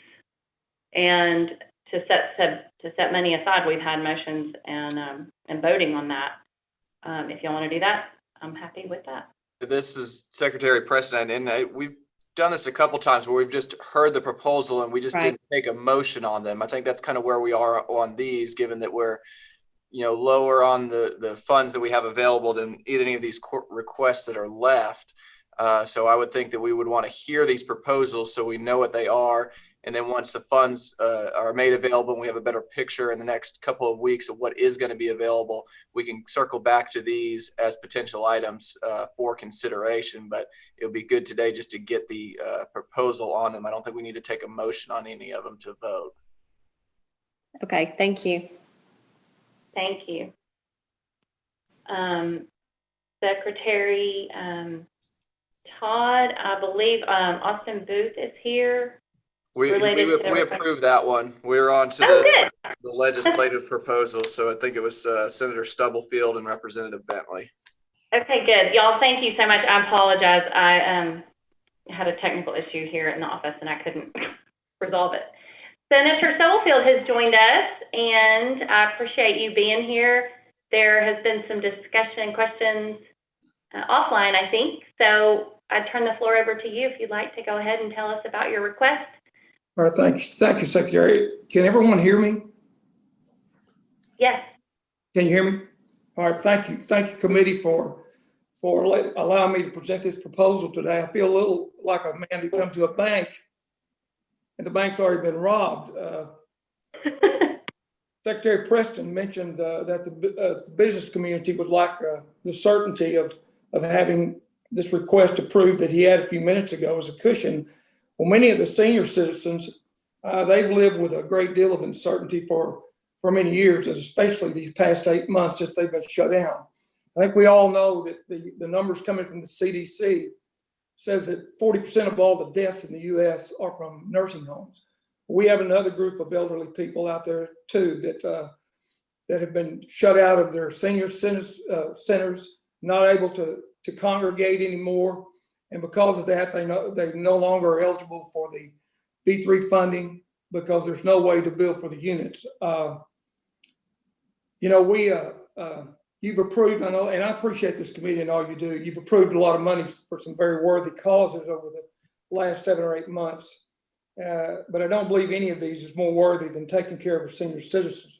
Speaker 20: and to set money aside, we've had motions and voting on that. If y'all want to do that, I'm happy with that.
Speaker 4: This is Secretary President, and we've done this a couple times where we've just heard the proposal and we just didn't take a motion on them. I think that's kind of where we are on these, given that we're lower on the funds that we have available than any of these court requests that are left. So I would think that we would want to hear these proposals so we know what they are. And then once the funds are made available and we have a better picture in the next couple of weeks of what is going to be available, we can circle back to these as potential items for consideration. But it would be good today just to get the proposal on them. I don't think we need to take a motion on any of them to vote.
Speaker 3: Okay, thank you.
Speaker 20: Thank you. Secretary Todd, I believe Austin Booth is here.
Speaker 4: We approved that one. We're on to the legislative proposal. So I think it was Senator Stubblefield and Representative Bentley.
Speaker 20: Okay, good. Y'all, thank you so much. I apologize. I had a technical issue here in the office and I couldn't resolve it. Senator Stubblefield has joined us, and I appreciate you being here. There has been some discussion and questions offline, I think. So I turn the floor over to you if you'd like to go ahead and tell us about your request.
Speaker 21: All right, thank you, Secretary. Can everyone hear me?
Speaker 20: Yes.
Speaker 21: Can you hear me? All right, thank you, committee, for allowing me to present this proposal today. I feel a little like a man who comes to a bank and the bank's already been robbed. Secretary Preston mentioned that the business community would like the certainty of having this request approved that he had a few minutes ago as a cushion. Well, many of the senior citizens, they've lived with a great deal of uncertainty for many years, especially these past 8 months since they've been shut down. I think we all know that the numbers coming from the CDC says that 40% of all the deaths in the U.S. are from nursing homes. We have another group of elderly people out there too that have been shut out of their senior centers, not able to congregate anymore. And because of that, they no longer are eligible for the B3 funding because there's no way to bill for the units. You've approved, I know, and I appreciate this committee and all you do. You've approved a lot of money for some very worthy causes over the last 7 or 8 months. But I don't believe any of these is more worthy than taking care of our senior citizens.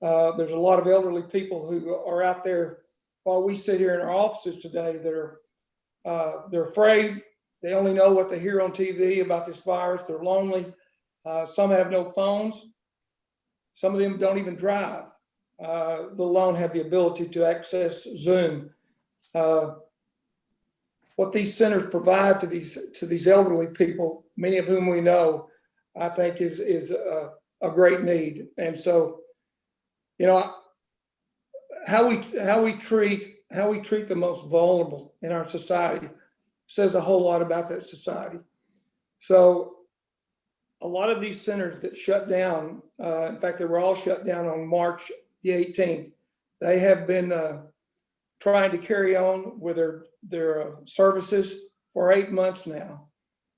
Speaker 21: There's a lot of elderly people who are out there while we sit here in our offices today that are they're afraid. They only know what they hear on TV about this virus. They're lonely. Some have no phones. Some of them don't even drive, let alone have the ability to access Zoom. What these centers provide to these elderly people, many of whom we know, I think is a great need. And so, how we treat the most vulnerable in our society says a whole lot about that society. So a lot of these centers that shut down, in fact, they were all shut down on March the 18th. They have been trying to carry on with their services for 8 months now.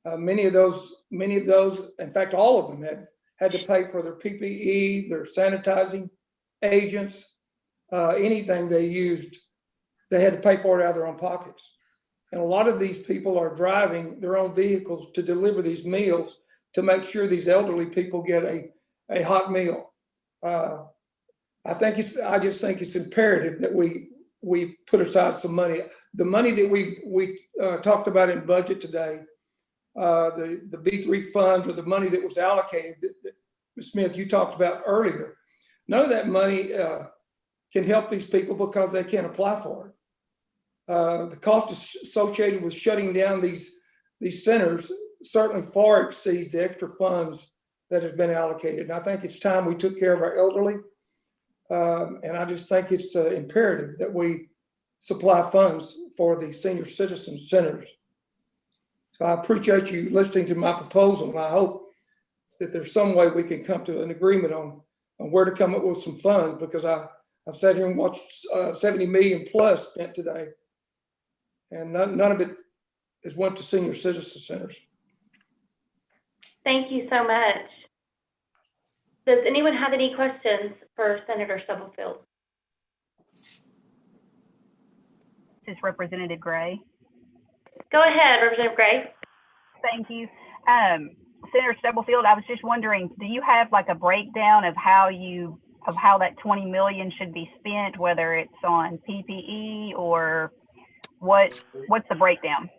Speaker 21: Many of those, in fact, all of them have had to pay for their PPE, their sanitizing agents, anything they used, they had to pay for it out of their own pockets. And a lot of these people are driving their own vehicles to deliver these meals to make sure these elderly people get a hot meal. I just think it's imperative that we put aside some money. The money that we talked about in budget today, the B3 funds, or the money that was allocated, Smith, you talked about earlier, none of that money can help these people because they can't apply for it. The cost associated with shutting down these centers certainly far exceeds the extra funds that has been allocated. And I think it's time we took care of our elderly. And I just think it's imperative that we supply funds for the senior citizen centers. So I appreciate you listening to my proposal, and I hope that there's some way we can come to an agreement on where to come up with some funds, because I've sat here and watched 70 million plus spent today, and none of it has went to senior citizen centers.
Speaker 20: Thank you so much. Does anyone have any questions for Senator Stubblefield?
Speaker 19: This is Representative Gray.
Speaker 20: Go ahead, Representative Gray.
Speaker 19: Thank you. Senator Stubblefield, I was just wondering, do you have like a breakdown of how that 20 million should be spent, whether it's on PPE or what's the breakdown?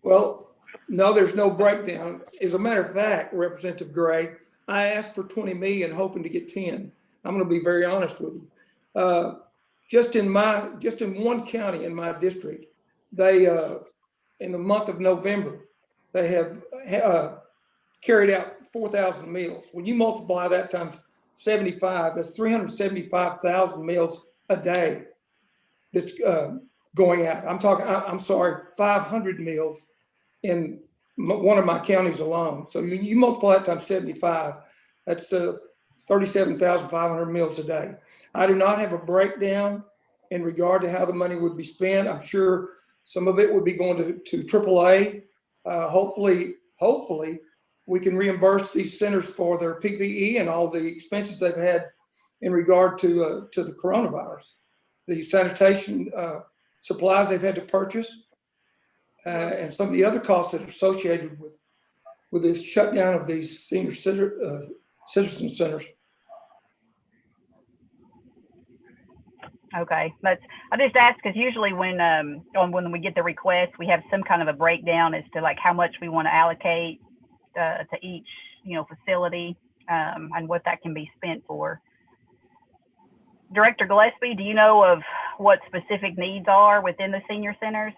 Speaker 21: Well, no, there's no breakdown. As a matter of fact, Representative Gray, I asked for 20 million, hoping to get 10. I'm going to be very honest with you. Just in one county in my district, they in the month of November, they have carried out 4,000 meals. When you multiply that times 75, that's 375,000 meals a day that's going out. I'm sorry, 500 meals in one of my counties alone. So you multiply that times 75, that's 37,500 meals a day. I do not have a breakdown in regard to how the money would be spent. I'm sure some of it would be going to AAA. Hopefully we can reimburse these centers for their PPE and all the expenses they've had in regard to the coronavirus, the sanitation supplies they've had to purchase, and some of the other costs that are associated with this shutdown of these senior citizen centers.
Speaker 19: Okay, but I just asked because usually when we get the request, we have some kind of a breakdown as to like how much we want to allocate to each facility and what that can be spent for. Director Gillespie, do you know of what specific needs are within the senior centers?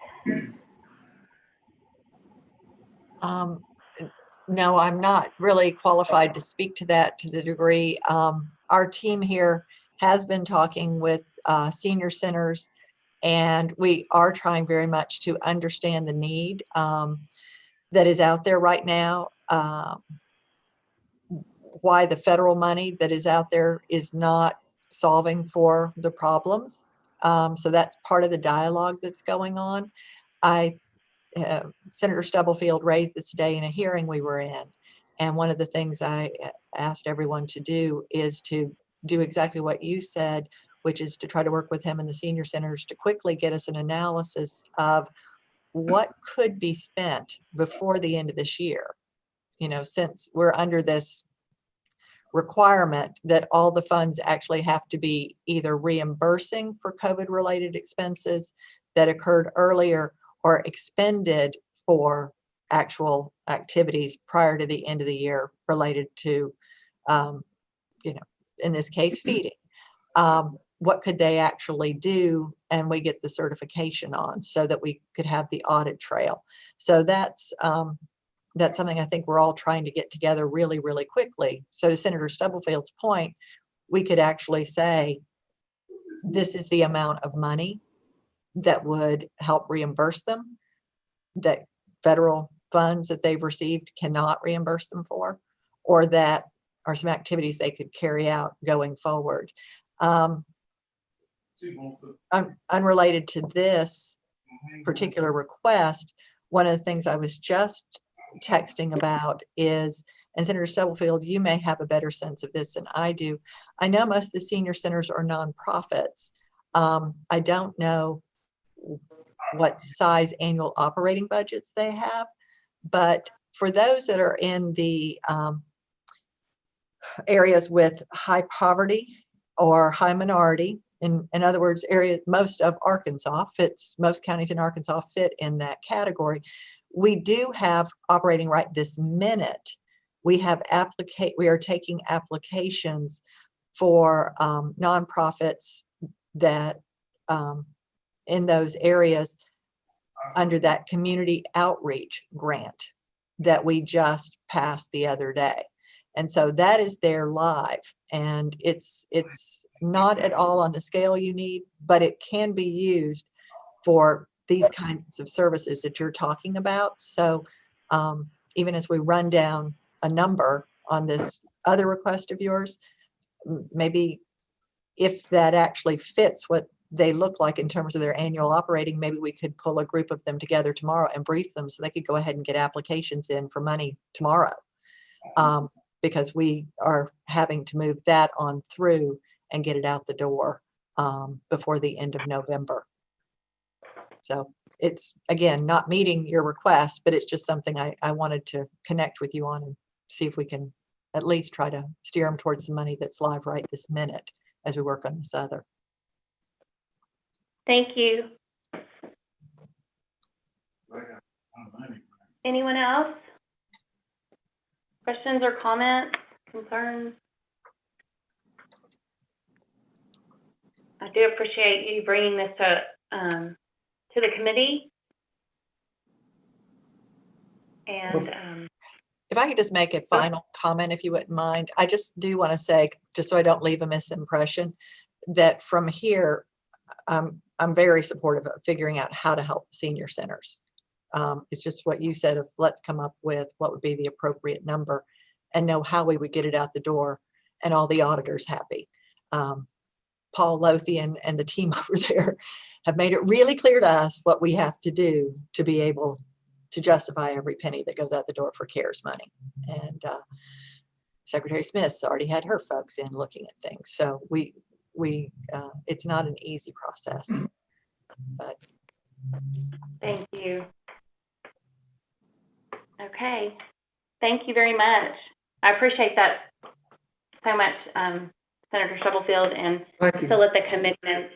Speaker 15: No, I'm not really qualified to speak to that to the degree. Our team here has been talking with senior centers, and we are trying very much to understand the need that is out there right now, why the federal money that is out there is not solving for the problems. So that's part of the dialogue that's going on. Senator Stubblefield raised this today in a hearing we were in. And one of the things I asked everyone to do is to do exactly what you said, which is to try to work with him and the senior centers to quickly get us an analysis of what could be spent before the end of this year. Since we're under this requirement that all the funds actually have to be either reimbursing for COVID-related expenses that occurred earlier or expended for actual activities prior to the end of the year related to, in this case, feeding. What could they actually do? And we get the certification on so that we could have the audit trail. So that's something I think we're all trying to get together really, really quickly. So to Senator Stubblefield's point, we could actually say, this is the amount of money that would help reimburse them, that federal funds that they've received cannot reimburse them for, or that are some activities they could carry out going forward. Unrelated to this particular request, one of the things I was just texting about is, and Senator Stubblefield, you may have a better sense of this than I do. I know most of the senior centers are nonprofits. I don't know what size annual operating budgets they have, but for those that are in the areas with high poverty or high minority, in other words, most of Arkansas most counties in Arkansas fit in that category. We do have operating right this minute we are taking applications for nonprofits that in those areas under that community outreach grant that we just passed the other day. And so that is there live, and it's not at all on the scale you need, but it can be used for these kinds of services that you're talking about. So even as we run down a number on this other request of yours, maybe if that actually fits what they look like in terms of their annual operating, maybe we could pull a group of them together tomorrow and brief them so they could go ahead and get applications in for money tomorrow. Because we are having to move that on through and get it out the door before the end of November. So it's, again, not meeting your request, but it's just something I wanted to connect with you on and see if we can at least try to steer them towards some money that's live right this minute as we work on this other.
Speaker 20: Thank you. Anyone else? Questions or comments, concerns? I do appreciate you bringing this to the committee. And
Speaker 15: if I could just make a final comment, if you wouldn't mind, I just do want to say, just so I don't leave a misimpression, that from here, I'm very supportive of figuring out how to help senior centers. It's just what you said of let's come up with what would be the appropriate number and know how we would get it out the door and all the auditors happy. Paul Lothian and the team over there have made it really clear to us what we have to do to be able to justify every penny that goes out the door for CARES money. And Secretary Smith's already had her folks in looking at things. So we it's not an easy process, but.
Speaker 20: Thank you. Okay. Thank you very much. I appreciate that so much, Senator Stubblefield, and to let the commitment.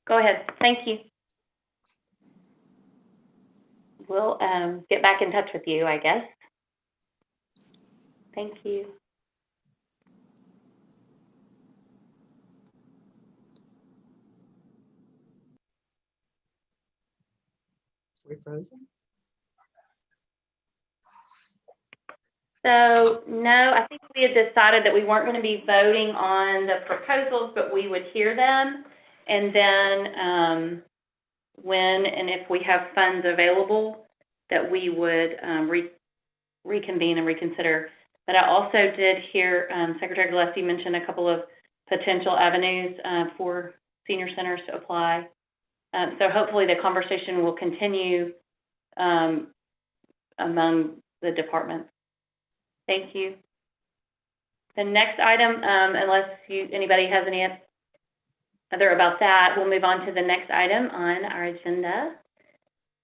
Speaker 20: Go ahead. Thank you. We'll get back in touch with you, I guess. Thank you.
Speaker 15: We frozen?
Speaker 20: So no, I think we had decided that we weren't going to be voting on the proposals, but we would hear them, and then when and if we have funds available, that we would reconvene and reconsider. But I also did hear Secretary Gillespie mention a couple of potential avenues for senior centers to apply. So hopefully the conversation will continue among the departments. Thank you. The next item, unless anybody has any other about that, we'll move on to the next item on our agenda,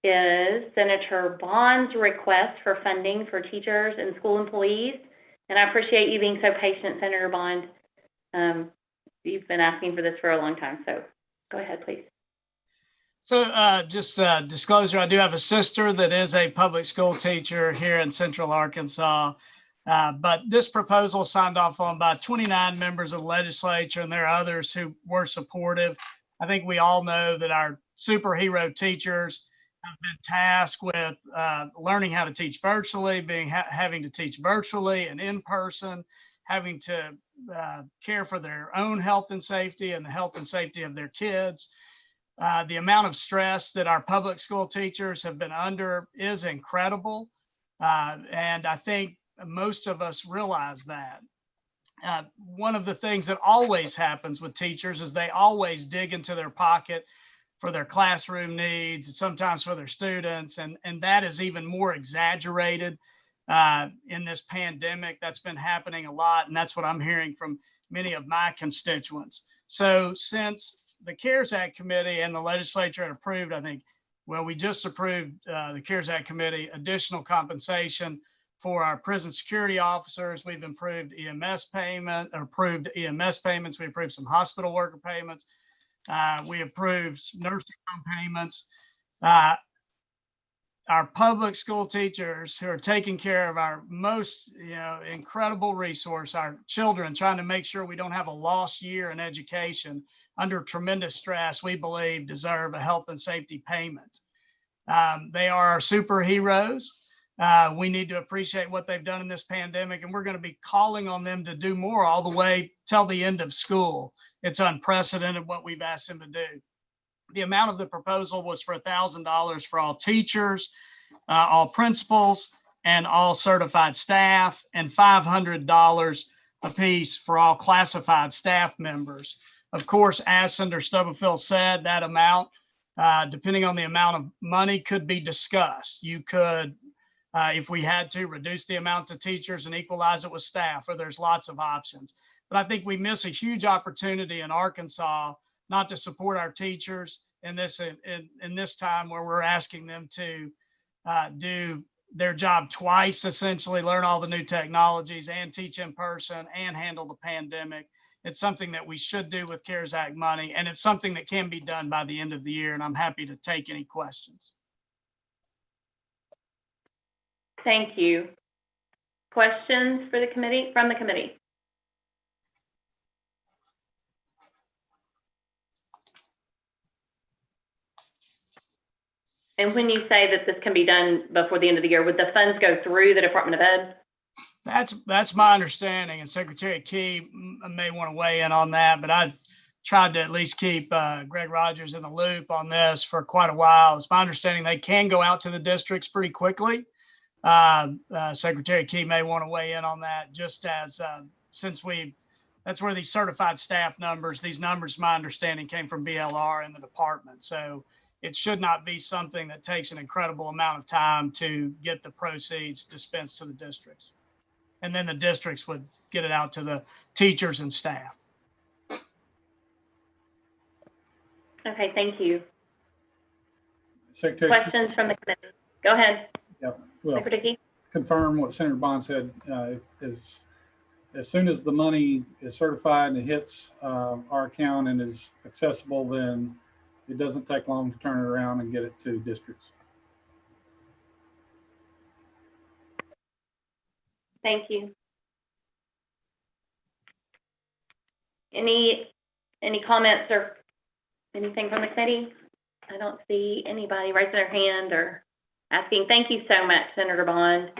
Speaker 20: is Senator Bond's request for funding for teachers and school employees. And I appreciate you being so patient, Senator Bond. You've been asking for this for a long time, so go ahead, please.
Speaker 6: So just disclosure, I do have a sister that is a public school teacher here in Central Arkansas. But this proposal signed off on by 29 members of the legislature, and there are others who were supportive. I think we all know that our superhero teachers have been tasked with learning how to teach virtually, having to teach virtually and in person, having to care for their own health and safety and the health and safety of their kids. The amount of stress that our public school teachers have been under is incredible. And I think most of us realize that. One of the things that always happens with teachers is they always dig into their pocket for their classroom needs, and sometimes for their students. And that is even more exaggerated in this pandemic. That's been happening a lot. And that's what I'm hearing from many of my constituents. So since the CARES Act Committee and the legislature had approved, I think, well, we just approved the CARES Act Committee additional compensation for our prison security officers. We've approved EMS payments. We approved some hospital worker payments. We approved nursing home payments. our public school teachers who are taking care of our most, incredible resource, our children, trying to make sure we don't have a lost year in education under tremendous stress, we believe deserve a health and safety payment. They are our superheroes. We need to appreciate what they've done in this pandemic, and we're going to be calling on them to do more all the way till the end of school. It's unprecedented what we've asked them to do. The amount of the proposal was for $1,000 for all teachers, all principals, and all certified staff, and $500 apiece for all classified staff members. Of course, as Senator Stubblefield said, that amount, depending on the amount of money, could be discussed. You could, if we had to, reduce the amount to teachers and equalize it with staff, or there's lots of options. But I think we miss a huge opportunity in Arkansas not to support our teachers in this time where we're asking them to do their job twice, essentially learn all the new technologies and teach in person and handle the pandemic. It's something that we should do with CARES Act money, and it's something that can be done by the end of the year, and I'm happy to take any questions.
Speaker 20: Thank you. Questions for the committee, from the committee? And when you say that this can be done before the end of the year, would the funds go through the Department of Ed?
Speaker 6: That's my understanding, and Secretary Key may want to weigh in on that, but I tried to at least keep Greg Rogers in the loop on this for quite a while. It's my understanding they can go out to the districts pretty quickly. Secretary Key may want to weigh in on that, just as since that's where these certified staff numbers, these numbers, my understanding, came from BLR in the department. So it should not be something that takes an incredible amount of time to get the proceeds dispensed to the districts. And then the districts would get it out to the teachers and staff.
Speaker 20: Okay, thank you.
Speaker 14: Secretary.
Speaker 20: Questions from the committee? Go ahead.
Speaker 14: Yeah, well,
Speaker 20: Secretary Key.
Speaker 14: Confirm what Senator Bond said. As soon as the money is certified and it hits our account and is accessible, then it doesn't take long to turn it around and get it to districts.
Speaker 20: Thank you. Any comments or anything from the committee? I don't see anybody raising their hand or asking. Thank you so much, Senator Bond,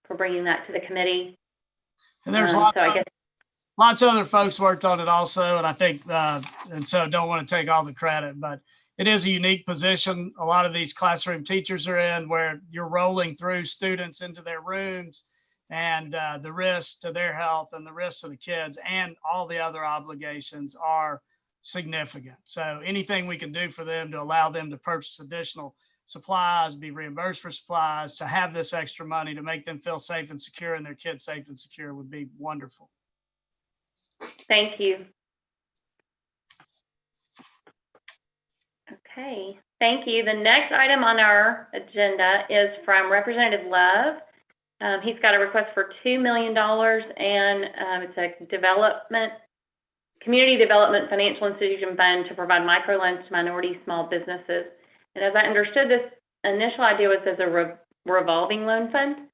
Speaker 20: for bringing that to the committee.
Speaker 6: And there's lots of other folks worked on it also, and I think, and so don't want to take all the credit, but it is a unique position a lot of these classroom teachers are in, where you're rolling through students into their rooms, and the risk to their health and the risk to the kids and all the other obligations are significant. So anything we can do for them to allow them to purchase additional supplies, be reimbursed for supplies, to have this extra money to make them feel safe and secure and their kids safe and secure would be wonderful.
Speaker 20: Thank you. Okay, thank you. The next item on our agenda is from Representative Love. He's got a request for $2 million, and it's a community development financial institution fund to provide microloans to minority small businesses. And as I understood, this initial idea was as a revolving loan fund.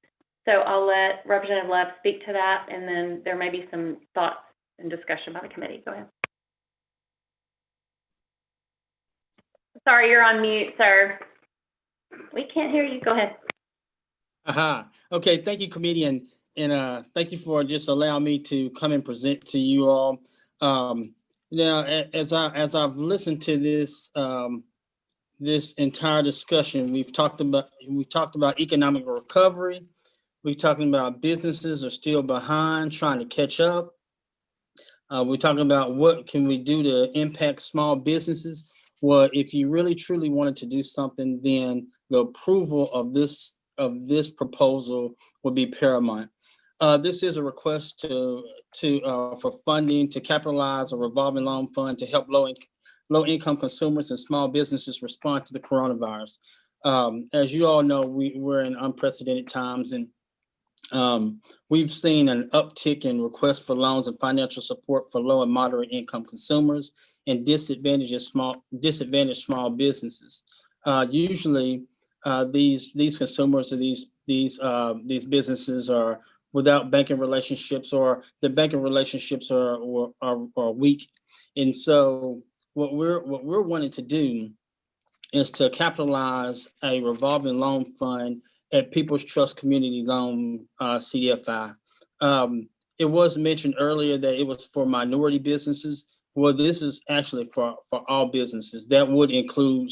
Speaker 20: So I'll let Representative Love speak to that, and then there may be some thoughts and discussion by the committee. Go ahead. Sorry, you're on mute, sir. We can't hear you. Go ahead.
Speaker 5: Okay, thank you, committee, and thank you for just allowing me to come and present to you all. Now, as I've listened to this this entire discussion, we've talked about economic recovery. We're talking about businesses are still behind, trying to catch up. We're talking about what can we do to impact small businesses. Well, if you really truly wanted to do something, then the approval of this proposal would be paramount. This is a request for funding to capitalize a revolving loan fund to help low-income consumers and small businesses respond to the coronavirus. As you all know, we're in unprecedented times, and we've seen an uptick in requests for loans and financial support for low and moderate income consumers and disadvantaged small businesses. Usually, these consumers or these businesses are without banking relationships, or the banking relationships are weak. And so what we're wanting to do is to capitalize a revolving loan fund at People's Trust Community Loan, CDFI. It was mentioned earlier that it was for minority businesses. Well, this is actually for all businesses. That would include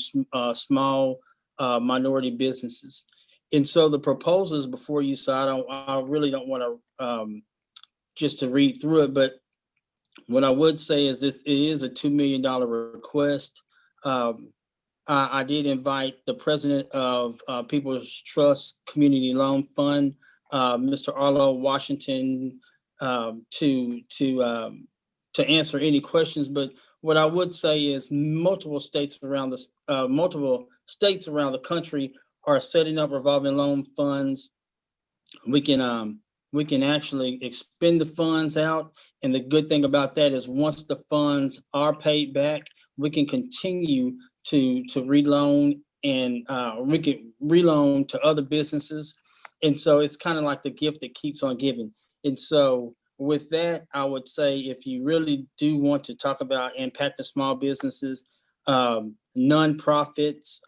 Speaker 5: small minority businesses. And so the proposals before you, so I really don't want to just to read through it, but what I would say is it is a $2 million request. I did invite the president of People's Trust Community Loan Fund, Mr. Arlo Washington, to answer any questions. But what I would say is multiple states around the country are setting up revolving loan funds. We can actually expend the funds out, and the good thing about that is once the funds are paid back, we can continue to reloan, and we can reloan to other businesses. And so it's kind of like the gift that keeps on giving. And so with that, I would say if you really do want to talk about impacting small businesses, nonprofits,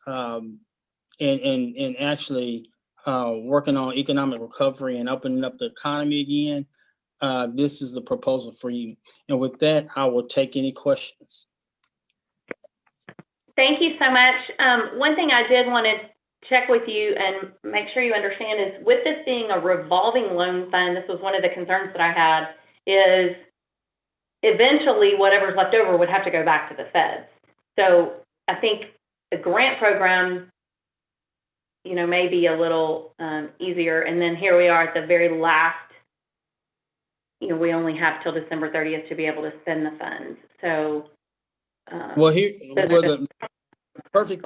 Speaker 5: and actually working on economic recovery and opening up the economy again, this is the proposal for you. And with that, I will take any questions.
Speaker 20: Thank you so much. One thing I did want to check with you and make sure you understand is with this being a revolving loan fund, this was one of the concerns that I had, is eventually whatever's left over would have to go back to the feds. So I think the grant program, may be a little easier. And then here we are at the very last, we only have till December 30th to be able to spend the funds. So
Speaker 5: the perfect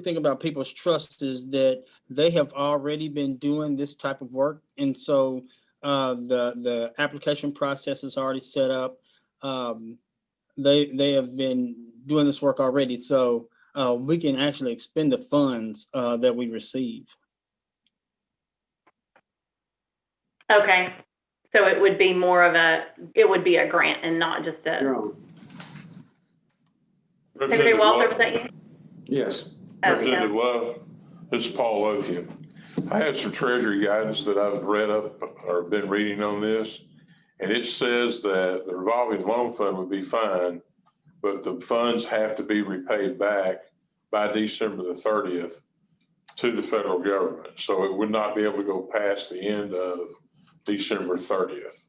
Speaker 5: thing about People's Trust is that they have already been doing this type of work, and so the application process is already set up. They have been doing this work already, so we can actually expend the funds that we receive.
Speaker 20: Okay, so it would be a grant and not just a. Secretary Walter, was that you?
Speaker 2: Yes.
Speaker 7: Representative Love, this is Paul Lothian. I have some Treasury guidance that I've read up or been reading on this, and it says that the revolving loan fund would be fine, but the funds have to be repaid back by December the 30th to the federal government. So it would not be able to go past the end of December 30th.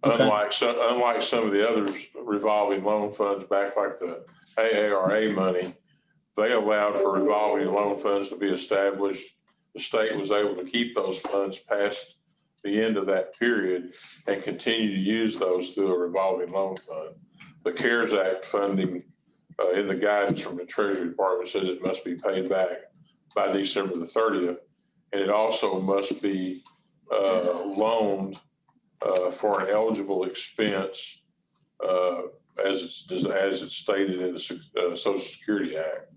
Speaker 7: Okay. Unlike some of the other revolving loan funds back like the AARA money, they allowed for revolving loan funds to be established. The state was able to keep those funds past the end of that period and continue to use those through a revolving loan fund. The CARES Act funding in the guidance from the Treasury Department says it must be paid back by December the 30th. And it also must be loaned for an eligible expense as it's stated in the Social Security Act.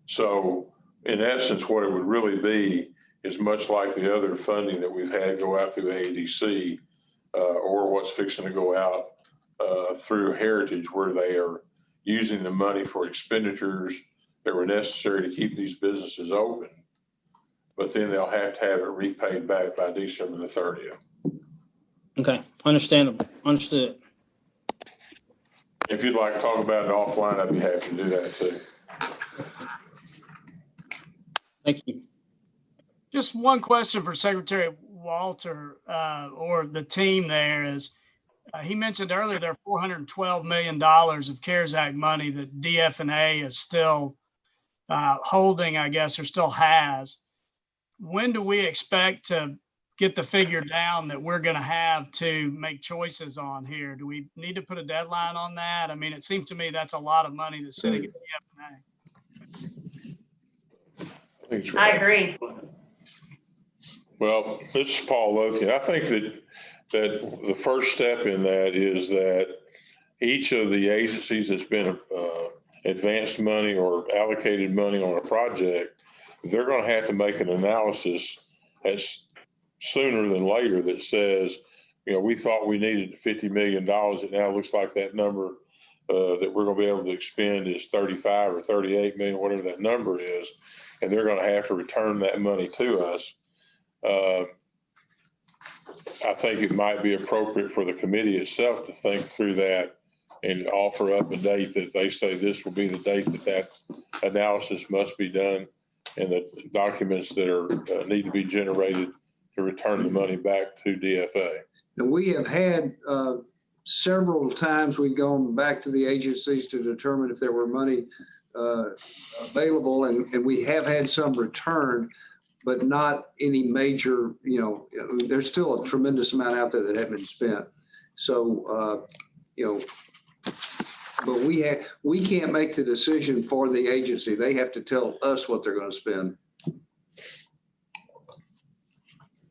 Speaker 7: So in essence, what it would really be is much like the other funding that we've had go out through AEDC or what's fixing to go out through Heritage, where they are using the money for expenditures that were necessary to keep these businesses open. But then they'll have to have it repaid back by December the 30th.
Speaker 5: Okay, understandable, understood.
Speaker 7: If you'd like to talk about it offline, I'd be happy to do that too.
Speaker 5: Thank you.
Speaker 6: Just one question for Secretary Walter or the team there is, he mentioned earlier there are $412 million of CARES Act money that DF&A is still holding, I guess, or still has. When do we expect to get the figure down that we're going to have to make choices on here? Do we need to put a deadline on that? I mean, it seems to me that's a lot of money that's sitting at DF&A.
Speaker 20: I agree.
Speaker 7: Well, this is Paul Lothian. I think that the first step in that is that each of the agencies that's been advanced money or allocated money on a project, they're going to have to make an analysis as sooner than later that says, we thought we needed $50 million. It now looks like that number that we're going to be able to expend is 35 or 38 million, whatever that number is. And they're going to have to return that money to us. I think it might be appropriate for the committee itself to think through that and offer up a date that they say this will be the date that analysis must be done and the documents that are need to be generated to return the money back to DFA.
Speaker 2: Now, we have had several times we've gone back to the agencies to determine if there were money available, and we have had some return, but not any major, there's still a tremendous amount out there that haven't been spent. So, but we can't make the decision for the agency. They have to tell us what they're going to spend.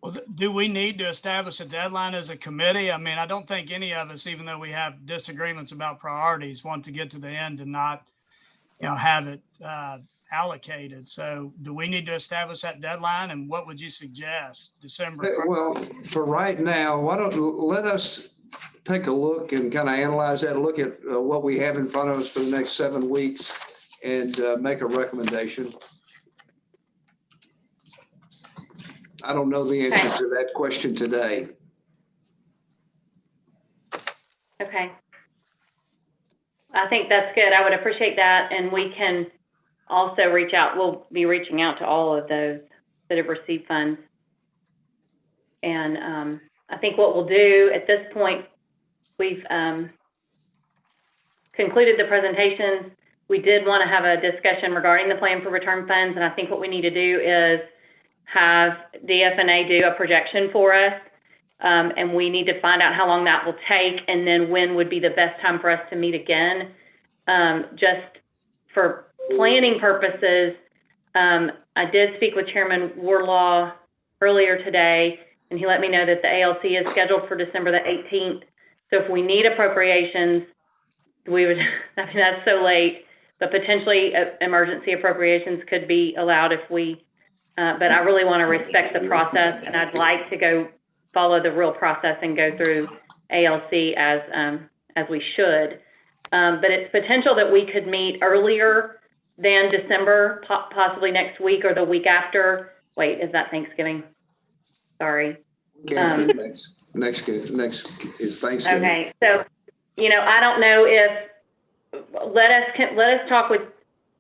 Speaker 6: Well, do we need to establish a deadline as a committee? I mean, I don't think any of us, even though we have disagreements about priorities, want to get to the end and not, have it allocated. So do we need to establish that deadline? And what would you suggest? December?
Speaker 2: Well, for right now, why don't let us take a look and kind of analyze that, look at what we have in front of us for the next 7 weeks and make a recommendation. I don't know the answer to that question today.
Speaker 20: Okay. I think that's good. I would appreciate that. And we can also reach out. We'll be reaching out to all of those that have received funds. And I think what we'll do at this point, we've concluded the presentations. We did want to have a discussion regarding the plan for return funds. And I think what we need to do is have DFNA do a projection for us. And we need to find out how long that will take and then when would be the best time for us to meet again. Just for planning purposes, I did speak with Chairman Warlaw earlier today, and he let me know that the ALC is scheduled for December the 18th. So if we need appropriations, we would, I mean, that's so late, but potentially emergency appropriations could be allowed if we, but I really want to respect the process, and I'd like to go follow the real process and go through ALC as we should. But it's potential that we could meet earlier than December, possibly next week or the week after. Wait, is that Thanksgiving? Sorry.
Speaker 2: Next is Thanksgiving.
Speaker 20: Okay, so I don't know if let us talk with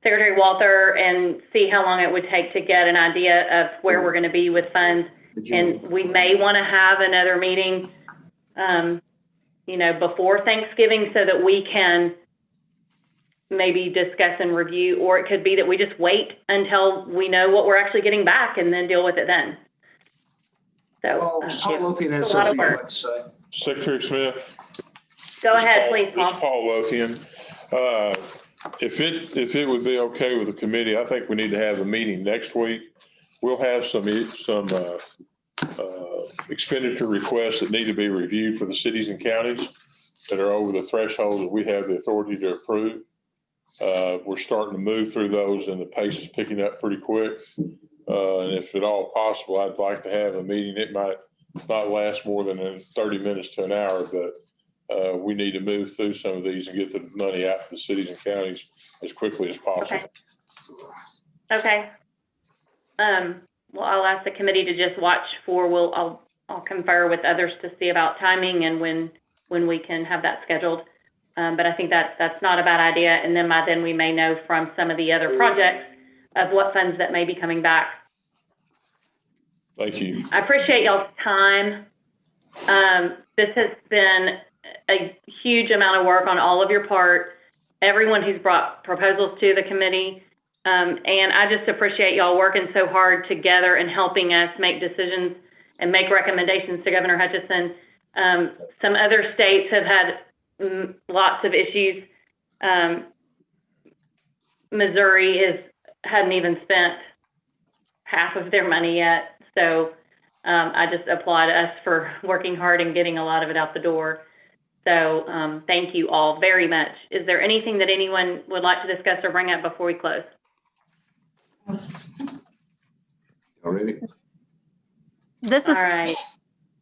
Speaker 20: Secretary Walther and see how long it would take to get an idea of where we're going to be with funds. And we may want to have another meeting, before Thanksgiving so that we can maybe discuss and review, or it could be that we just wait until we know what we're actually getting back and then deal with it then. So,
Speaker 2: Paul Lothian has something I'd like to say.
Speaker 7: Secretary Smith.
Speaker 20: Go ahead, please, Paul.
Speaker 7: It's Paul Lothian. If it would be okay with the committee, I think we need to have a meeting next week. We'll have some expenditure requests that need to be reviewed for the cities and counties that are over the threshold that we have the authority to approve. We're starting to move through those and the pace is picking up pretty quick. And if at all possible, I'd like to have a meeting. It might not last more than 30 minutes to an hour, but we need to move through some of these and get the money out to the cities and counties as quickly as possible.
Speaker 20: Okay. Well, I'll ask the committee to just watch for, I'll confer with others to see about timing and when we can have that scheduled. But I think that's not a bad idea. And then by then we may know from some of the other projects of what funds that may be coming back.
Speaker 7: Thank you.
Speaker 20: I appreciate y'all's time. This has been a huge amount of work on all of your part, everyone who's brought proposals to the committee. And I just appreciate y'all working so hard together and helping us make decisions and make recommendations to Governor Hutchinson. Some other states have had lots of issues. Missouri hadn't even spent half of their money yet. So I just applaud us for working hard and getting a lot of it out the door. So thank you all very much. Is there anything that anyone would like to discuss or bring up before we close?
Speaker 2: All ready?
Speaker 3: This
Speaker 20: All
Speaker 3: is
Speaker 20: right.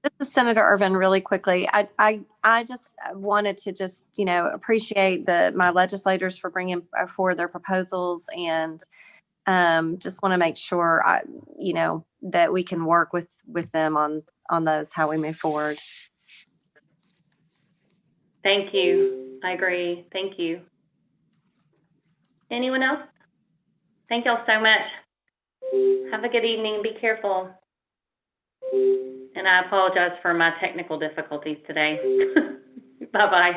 Speaker 3: this is Senator Irvin. Really quickly, I just wanted to just appreciate my legislators for bringing forward their proposals, and just want to make sure that we can work with them on those, how we move forward.
Speaker 20: Thank you. I agree. Thank you. Anyone else? Thank y'all so much. Have a good evening. Be careful. And I apologize for my technical difficulties today. Bye-bye.